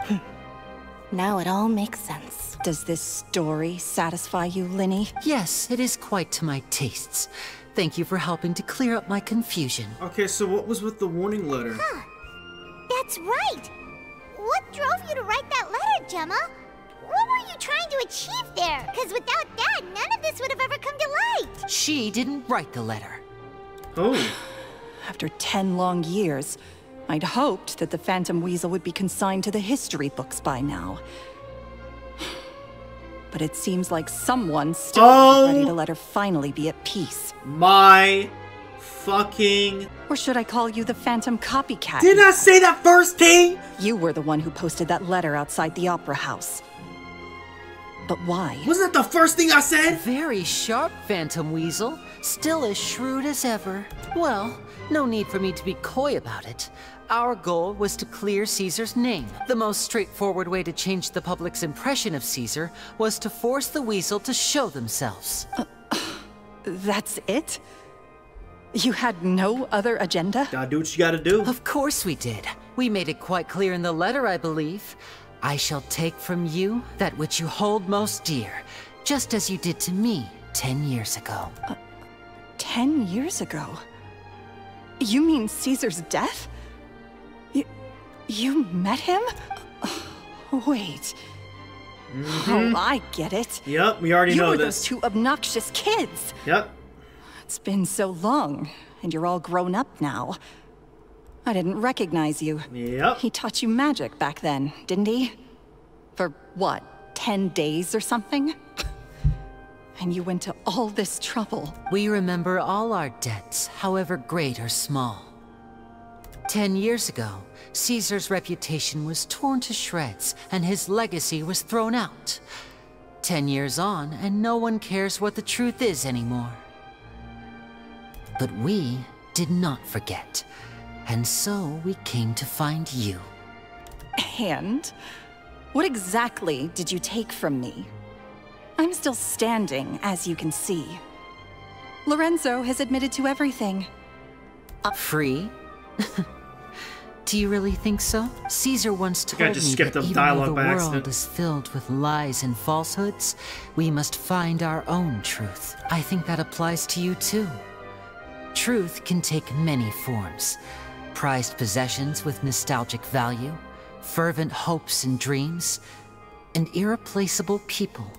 Now it all makes sense. Does this story satisfy you, Lyney? Yes, it is quite to my tastes. Thank you for helping to clear up my confusion. Okay, so what was with the warning letter? Huh. That's right. What drove you to write that letter, Gemma? What were you trying to achieve there? Because without that, none of this would have ever come to light. She didn't write the letter. Oh. After 10 long years, I'd hoped that the Phantom Weasel would be consigned to the history books by now. But it seems like someone still isn't ready to let her finally be at peace. My fucking... Or should I call you the Phantom Copycat? Didn't I say that first thing? You were the one who posted that letter outside the Opera House. But why? Wasn't that the first thing I said? Very sharp, Phantom Weasel. Still as shrewd as ever. Well, no need for me to be coy about it. Our goal was to clear Caesar's name. The most straightforward way to change the public's impression of Caesar was to force the Weasel to show themselves. That's it? You had no other agenda? Gotta do what you gotta do. Of course we did. We made it quite clear in the letter, I believe. I shall take from you that which you hold most dear, just as you did to me 10 years ago. 10 years ago? You mean Caesar's death? You met him? Wait. Oh, I get it. Yep, we already know You were this. those two obnoxious kids. Yep. It's been so long, and you're all grown up now. I didn't recognize you. Yep. He taught you magic back then, didn't he? For what, 10 days or something? And you went to all this trouble. We remember all our debts, however great or small. 10 years ago, Caesar's reputation was torn to shreds, and his legacy was thrown out. 10 years on, and no one cares what the truth is anymore. But we did not forget, and so we came to find you. And? What exactly did you take from me? I'm still standing, as you can see. Lorenzo has admitted to everything. Free? Do you really think so? Caesar once told me that even though the world is filled with lies and falsehoods, we must find our own truth. I think that applies to you too. Truth can take many forms. Prized possessions with nostalgic value, fervent hopes and dreams, and irreplaceable people.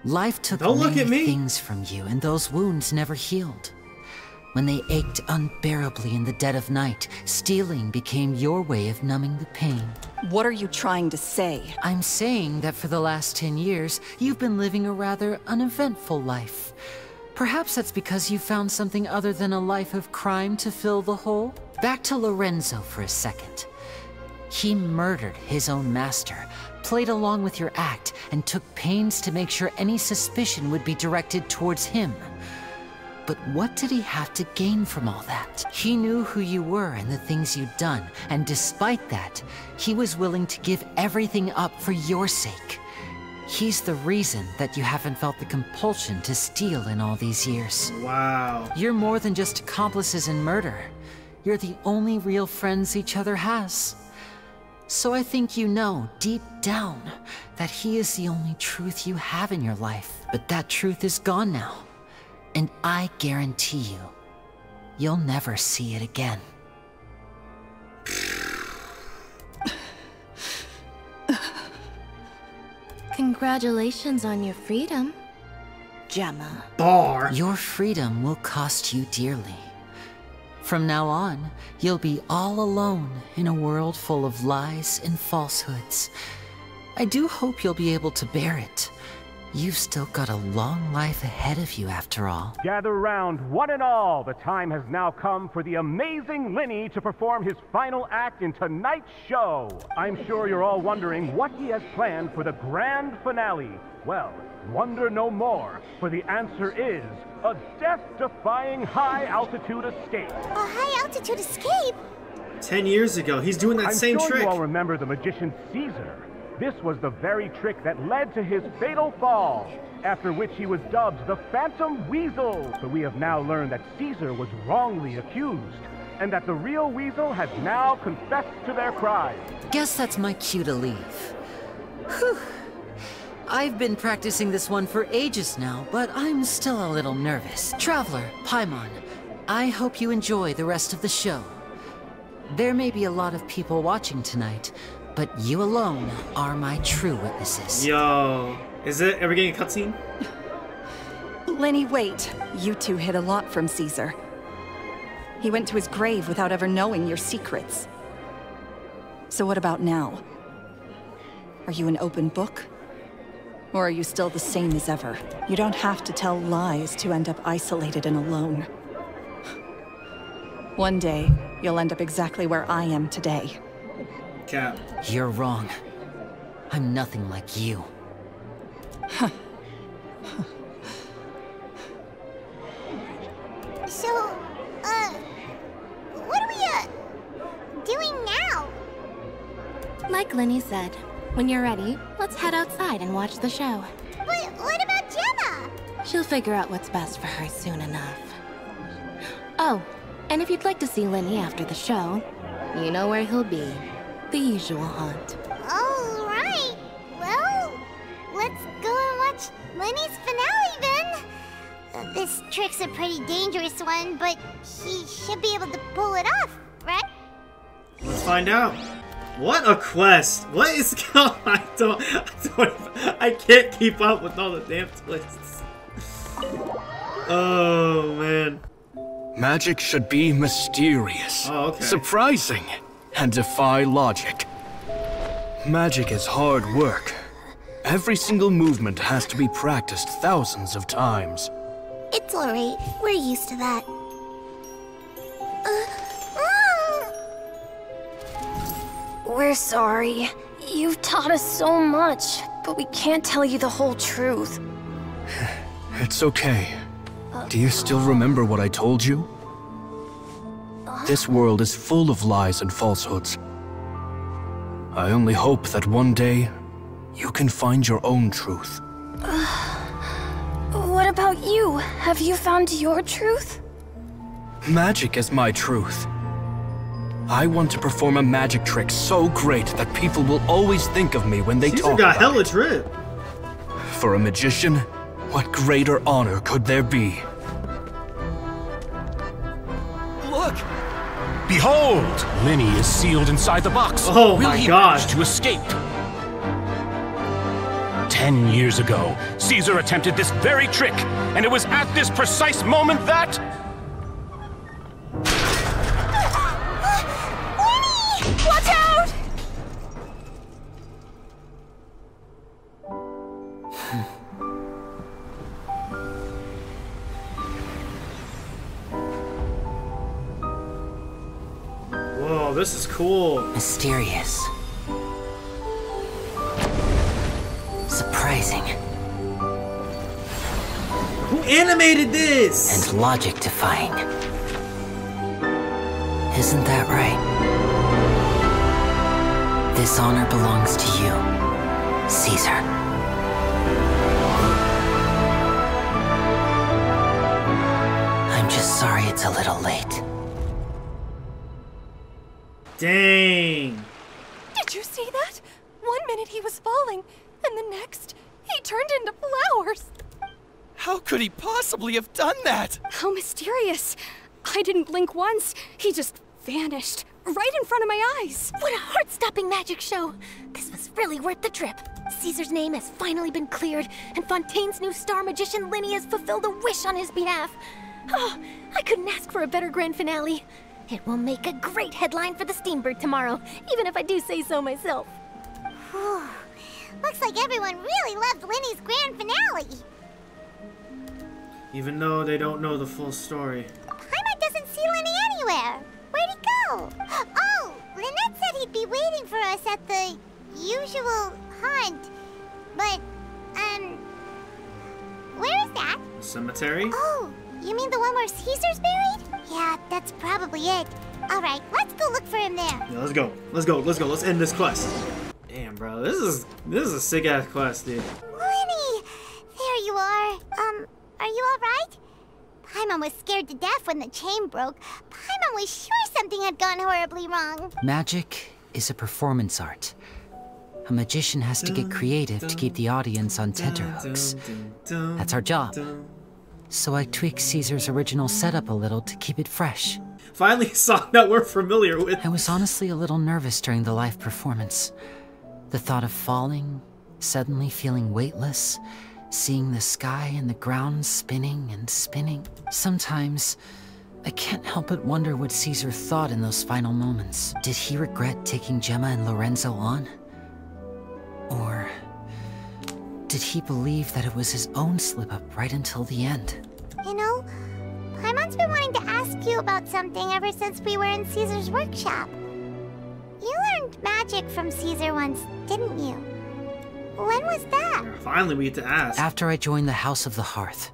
Life took many things from you, and those wounds never healed. When they ached unbearably in the dead of night, stealing became your way of numbing the pain. What are you trying to say? I'm saying that for the last 10 years, you've been living a rather uneventful life. Perhaps that's because you found something other than a life of crime to fill the hole? Back to Lorenzo for a second. He murdered his own master, played along with your act, and took pains to make sure any suspicion would be directed towards him. But what did he have to gain from all that? He knew who you were and the things you'd done, and despite that, he was willing to give everything up for your sake. He's the reason that you haven't felt the compulsion to steal in all these years. Wow. You're more than just accomplices in murder. You're the only real friends each other has. So I think you know, deep down, that he is the only truth you have in your life. But that truth is gone now. And I guarantee you, you'll never see it again. Congratulations on your freedom, Gemma. Your freedom will cost you dearly. From now on, you'll be all alone in a world full of lies and falsehoods. I do hope you'll be able to bear it. You've still got a long life ahead of you, after all. Gather round, one and all. The time has now come for the amazing Lyney to perform his final act in tonight's show. I'm sure you're all wondering what he has planned for the grand finale. Well, wonder no more, for the answer is a death-defying high-altitude escape. A high-altitude escape? 10 years ago, he's doing that same I'm sure trick. you all remember the magician Caesar. This was the very trick that led to his fatal fall, after which he was dubbed the Phantom Weasel. So we have now learned that Caesar was wrongly accused, and that the real Weasel has now confessed to their crimes. Guess that's my cue to leave. Whew. I've been practicing this one for ages now, but I'm still a little nervous. Traveler, Paimon, I hope you enjoy the rest of the show. There may be a lot of people watching tonight, But you alone are my true witnesses. Yo, is it ever getting a cutscene? Lyney, wait. You two hid a lot from Caesar. He went to his grave without ever knowing your secrets. So what about now? Are you an open book? Or are you still the same as ever? You don't have to tell lies to end up isolated and alone. One day, you'll end up exactly where I am today. Cap. You're wrong. I'm nothing like you. So, what are we, doing now? Like Lyney said, when you're ready, let's head outside and watch the show. But what about Gemma? She'll figure out what's best for her soon enough. Oh, and if you'd like to see Lyney after the show, you know where he'll be. The usual haunt. All right. Well, let's go and watch Lyney's finale then. This trick's a pretty dangerous one, but he should be able to pull it off, right? Let's find out. What a quest! What is going on? I can't keep up with all the damn twists. Oh, man. Magic should be mysterious, okay. surprising, and defy logic. Magic is hard work. Every single movement has to be practiced thousands of times. It's alright. We're used to that. We're sorry. You've taught us so much, but we can't tell you the whole truth. It's okay. Do you still remember what I told you? This world is full of lies and falsehoods. I only hope that one day, you can find your own truth. What about you? Have you found your truth? Magic is my truth. I want to perform a magic trick so great that people will always think of me when they Caesar talk got about hella it. drip. For a magician, what greater honor could there be? Look! Behold! Lyney is sealed inside the box. Oh Will my he God. manage to escape? 10 years ago, Caesar attempted this very trick, and it was at this precise moment that... Watch out! Whoa, this is cool. Mysterious. Surprising. Who animated this? And logic defying. Isn't that right? This honor belongs to you, Caesar. I'm just sorry it's a little late. Dang. Did you see that? One minute he was falling, and the next, he turned into flowers. How could he possibly have done that? How mysterious. I didn't blink once. He just vanished right in front of my eyes. What a heart-stopping magic show. This was really worth the trip. Caesar's name has finally been cleared, and Fontaine's new star magician Lyney has fulfilled a wish on his behalf. Oh, I couldn't ask for a better grand finale. It will make a great headline for the Steambird tomorrow, even if I do say so myself. Whew. Looks like everyone really loved Lyney's grand finale. Even though they don't know the full story. Paimon doesn't see Lyney anywhere. Where'd he go? Oh, Lynette said he'd be waiting for us at the usual haunt. But, where is that? The cemetery? Oh, you mean the one where Caesar's buried? Yeah, that's probably it. All right, let's go look for him there. Yeah, let's go. Let's go. Let's go. Let's end this quest. Damn, bro. This is a sick ass quest, dude. Lyney! There you are. Are you alright? Paimon was scared to death when the chain broke. Paimon was sure something had gone horribly wrong. Magic is a performance art. A magician has to get creative to keep the audience on tenterhooks. That's our job. So I tweaked Caesar's original setup a little to keep it fresh. Finally a song that we're familiar with. I was honestly a little nervous during the live performance. The thought of falling, suddenly feeling weightless, seeing the sky and the ground spinning and spinning. Sometimes, I can't help but wonder what Caesar thought in those final moments. Did he regret taking Gemma and Lorenzo on? Or did he believe that it was his own slip-up right until the end? You know, Paimon's been wanting to ask you about something ever since we were in Caesar's workshop. You learned magic from Caesar once, didn't you? When was that? Finally, we get to ask. After I joined the House of the Hearth.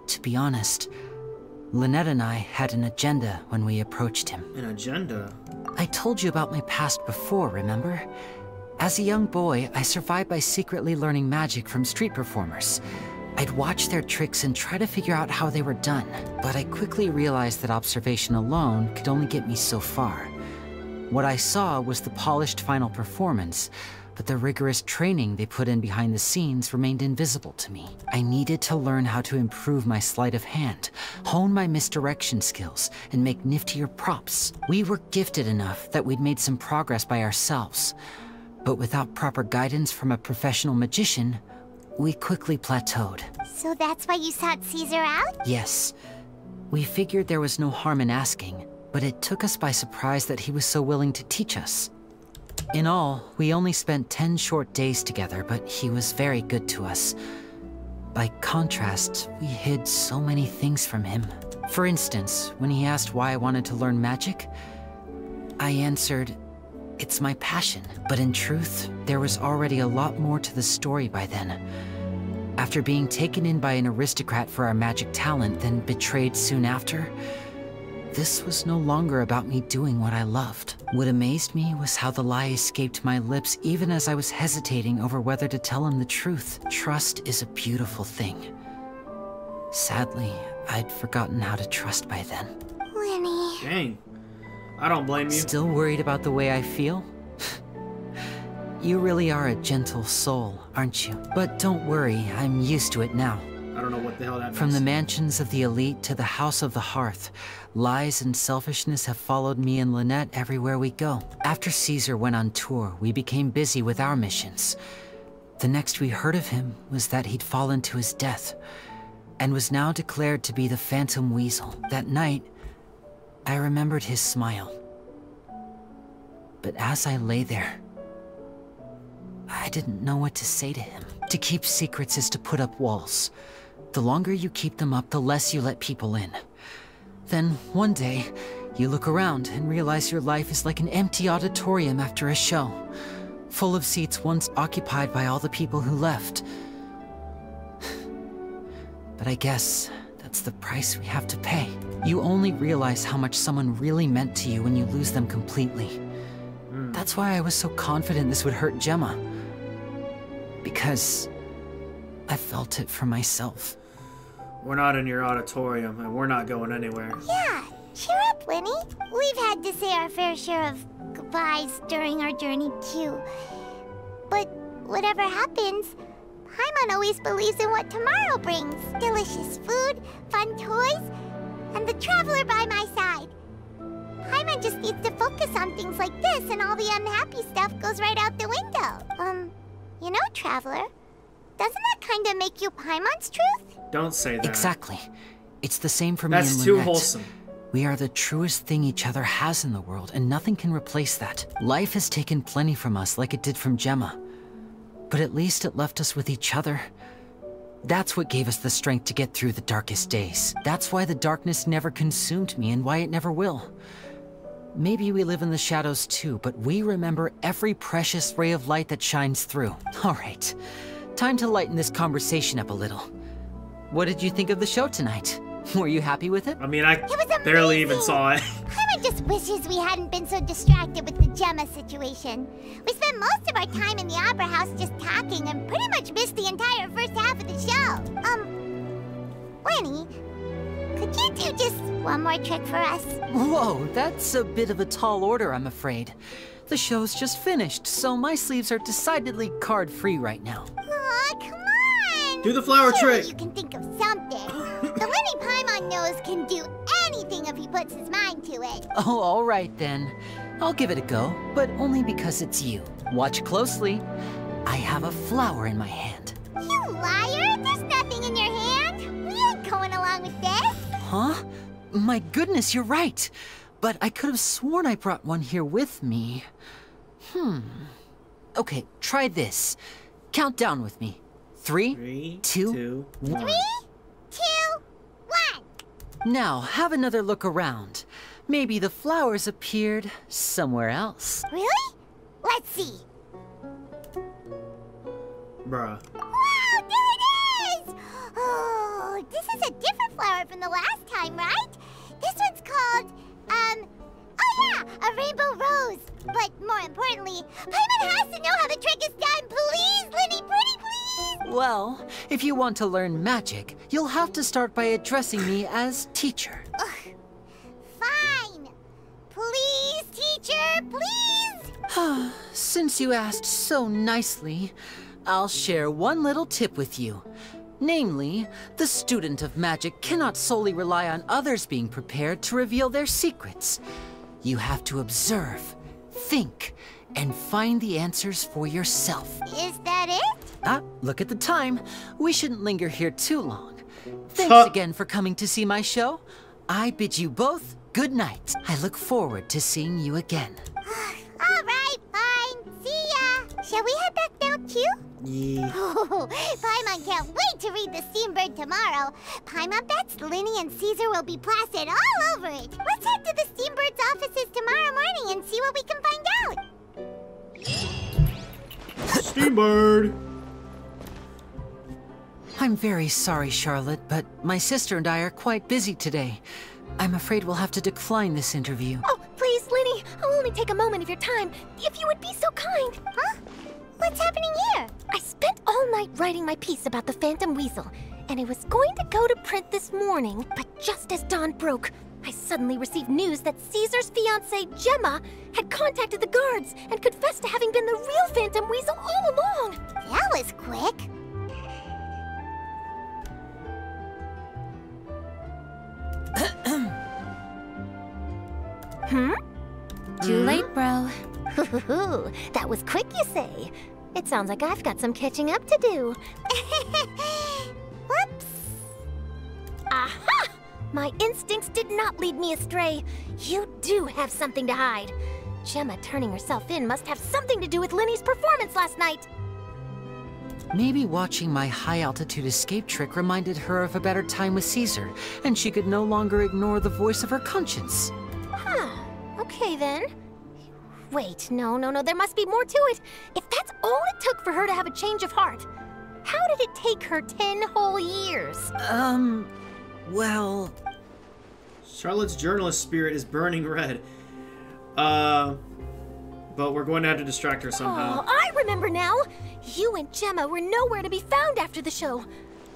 To be honest, Lynette and I had an agenda when we approached him. An agenda? I told you about my past before, remember? As a young boy, I survived by secretly learning magic from street performers. I'd watch their tricks and try to figure out how they were done, but I quickly realized that observation alone could only get me so far. What I saw was the polished final performance, but the rigorous training they put in behind the scenes remained invisible to me. I needed to learn how to improve my sleight of hand, hone my misdirection skills, and make niftier props. We were gifted enough that we'd made some progress by ourselves, but without proper guidance from a professional magician, we quickly plateaued. So that's why you sought Caesar out? Yes. We figured there was no harm in asking, but it took us by surprise that he was so willing to teach us. In all, we only spent 10 short days together, but he was very good to us. By contrast, we hid so many things from him. For instance, when he asked why I wanted to learn magic, I answered, "It's my passion." But in truth, there was already a lot more to the story by then. After being taken in by an aristocrat for our magic talent, then betrayed soon after, this was no longer about me doing what I loved. What amazed me was how the lie escaped my lips even as I was hesitating over whether to tell him the truth. Trust is a beautiful thing. Sadly, I'd forgotten how to trust by then. Lyney. Dang. I don't blame you. Still worried about the way I feel? You really are a gentle soul, aren't you? But don't worry, I'm used to it now. I don't know what the hell that means. From the mansions of the elite to the House of the Hearth, lies and selfishness have followed me and Lynette everywhere we go. After Caesar went on tour, we became busy with our missions. The next we heard of him was that he'd fallen to his death, and was now declared to be the Phantom Weasel. That night, I remembered his smile. But as I lay there, I didn't know what to say to him. To keep secrets is to put up walls. The longer you keep them up, the less you let people in. Then, one day, you look around and realize your life is like an empty auditorium after a show, full of seats once occupied by all the people who left. But I guess that's the price we have to pay. You only realize how much someone really meant to you when you lose them completely. That's why I was so confident this would hurt Gemma. Because I felt it for myself. We're not in your auditorium, and we're not going anywhere. Yeah, cheer up, Lyney. We've had to say our fair share of goodbyes during our journey, too. But whatever happens, Paimon always believes in what tomorrow brings. Delicious food, fun toys, and the Traveler by my side. Paimon just needs to focus on things like this, and all the unhappy stuff goes right out the window. You know, Traveler, doesn't that kind of make you Paimon's truth? Don't say that. Exactly. It's the same for me and Lynette. That's too wholesome. We are the truest thing each other has in the world, and nothing can replace that. Life has taken plenty from us, like it did from Gemma. But at least it left us with each other. That's what gave us the strength to get through the darkest days. That's why the darkness never consumed me, and why it never will. Maybe we live in the shadows too, but we remember every precious ray of light that shines through. All right, time to lighten this conversation up a little. What did you think of the show tonight? Were you happy with it? I mean, I barely even saw it. Paimon just wishes we hadn't been so distracted with the Gemma situation. We spent most of our time in the Opera House just talking and pretty much missed the entire first half of the show. Lyney, could you do just one more trick for us? Whoa, that's a bit of a tall order, I'm afraid. The show's just finished, so my sleeves are decidedly card-free right now. Aw, come on! Do the flower Surely trick! You can think of something. The Lyney Paimon knows can do anything if he puts his mind to it. Oh, all right then. I'll give it a go, but only because it's you. Watch closely. I have a flower in my hand. You liar! There's nothing in your hand! We ain't going along with this! Huh? My goodness, you're right. But I could have sworn I brought one here with me. Okay, try this. Count down with me. 3, 2, 1. 3, 2, 1. Now, have another look around. Maybe the flowers appeared somewhere else. Really? Let's see. Bruh. Wow, there it is! Oh, this is a different flower from the last time, right? This one's called, oh yeah, a rainbow rose. But more importantly, Paimon has to know how the trick is done. Please, Lyney, pretty please! Well, if you want to learn magic, you'll have to start by addressing me as teacher. Ugh. Fine. Please, teacher, please! Since you asked so nicely, I'll share one little tip with you. Namely, the student of magic cannot solely rely on others being prepared to reveal their secrets. You have to observe, think, and find the answers for yourself. Is that it? Look at the time. We shouldn't linger here too long. Thanks again for coming to see my show. I bid you both good night. I look forward to seeing you again. All right, fine. See ya. Shall we head back now, too? Yeah. Oh, Paimon can't wait to read the Steambird tomorrow. Paimon bets Lyney and Caesar will be plastered all over it. Let's head to the Steambird's offices tomorrow morning and see what we can find out. Steambird! I'm very sorry, Charlotte, but my sister and I are quite busy today. I'm afraid we'll have to decline this interview. Oh, please, Lyney, I'll only take a moment of your time, if you would be so kind. Huh? What's happening here? I spent all night writing my piece about the Phantom Weasel, and it was going to go to print this morning, but just as dawn broke, I suddenly received news that Caesar's fiancée, Gemma, had contacted the guards and confessed to having been the real Phantom Weasel all along. That was quick. Too late, bro. That was quick, you say? It sounds like I've got some catching up to do. Whoops. Aha! My instincts did not lead me astray. You do have something to hide. Gemma turning herself in must have something to do with Lyney's performance last night. Maybe watching my high-altitude escape trick reminded her of a better time with Caesar, and she could no longer ignore the voice of her conscience. Huh. Okay, then. Wait, no, there must be more to it. If that's all it took for her to have a change of heart, how did it take her 10 whole years? Well... Charlotte's journalist spirit is burning red. But we're going to have to distract her somehow. Oh, I remember now! You and Gemma were nowhere to be found after the show.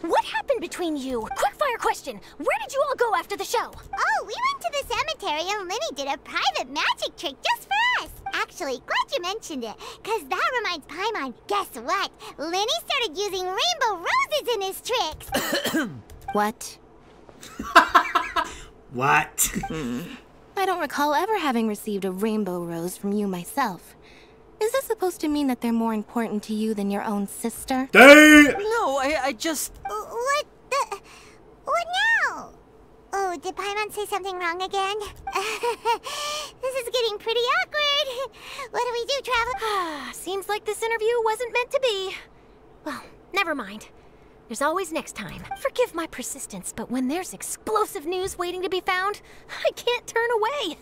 What happened between you? Quickfire question! Where did you all go after the show? Oh, we went to the cemetery and Lyney did a private magic trick just for us. Actually, glad you mentioned it, because that reminds Paimon. Guess what? Lyney started using rainbow roses in his tricks. What? What? I don't recall ever having received a rainbow rose from you myself. Is this supposed to mean that they're more important to you than your own sister? No, I just... What now? Oh, did Paimon say something wrong again? This is getting pretty awkward. What do we do, Travel? Seems like this interview wasn't meant to be. Well, never mind. There's always next time. Forgive my persistence, but when there's explosive news waiting to be found, I can't turn away.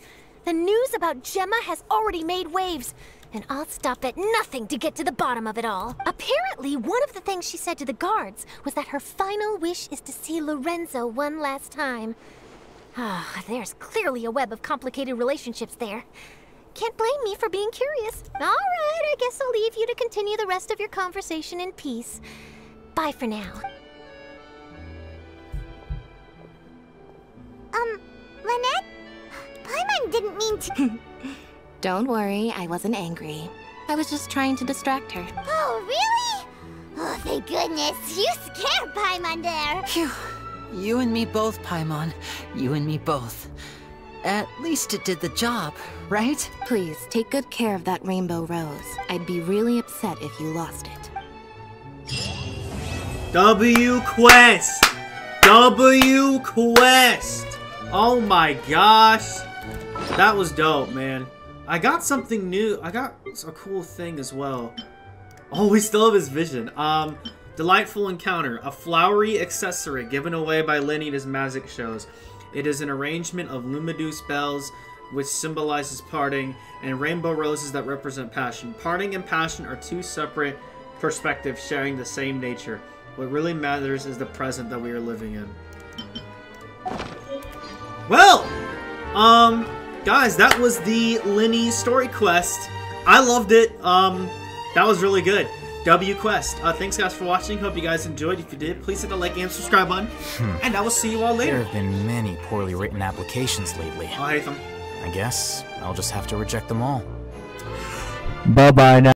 The news about Gemma has already made waves, and I'll stop at nothing to get to the bottom of it all. Apparently, one of the things she said to the guards was that her final wish is to see Lorenzo one last time. There's clearly a web of complicated relationships there. Can't blame me for being curious. All right, I guess I'll leave you to continue the rest of your conversation in peace. Bye for now. Lynette? Paimon didn't mean to... Don't worry, I wasn't angry. I was just trying to distract her. Oh, really? Oh, thank goodness. You scared Paimon there. Phew. You and me both, Paimon. You and me both. At least it did the job, right? Please, take good care of that rainbow rose. I'd be really upset if you lost it. W quest! W quest! Oh my gosh. That was dope, man. I got something new. I got a cool thing as well. Oh, we still have his vision. Delightful encounter. A flowery accessory given away by Lyney at his magic shows. It is an arrangement of Lumideuse bells, which symbolizes parting, and rainbow roses that represent passion. Parting and passion are two separate perspectives sharing the same nature. What really matters is the present that we are living in. Well, guys, that was the Lyney story quest. I loved it. That was really good. W quest. Thanks guys for watching. Hope you guys enjoyed. If you did, please hit the like and subscribe button. And I will see you all later. There have been many poorly written applications lately. I hate them. I guess I'll just have to reject them all. Bye-bye now.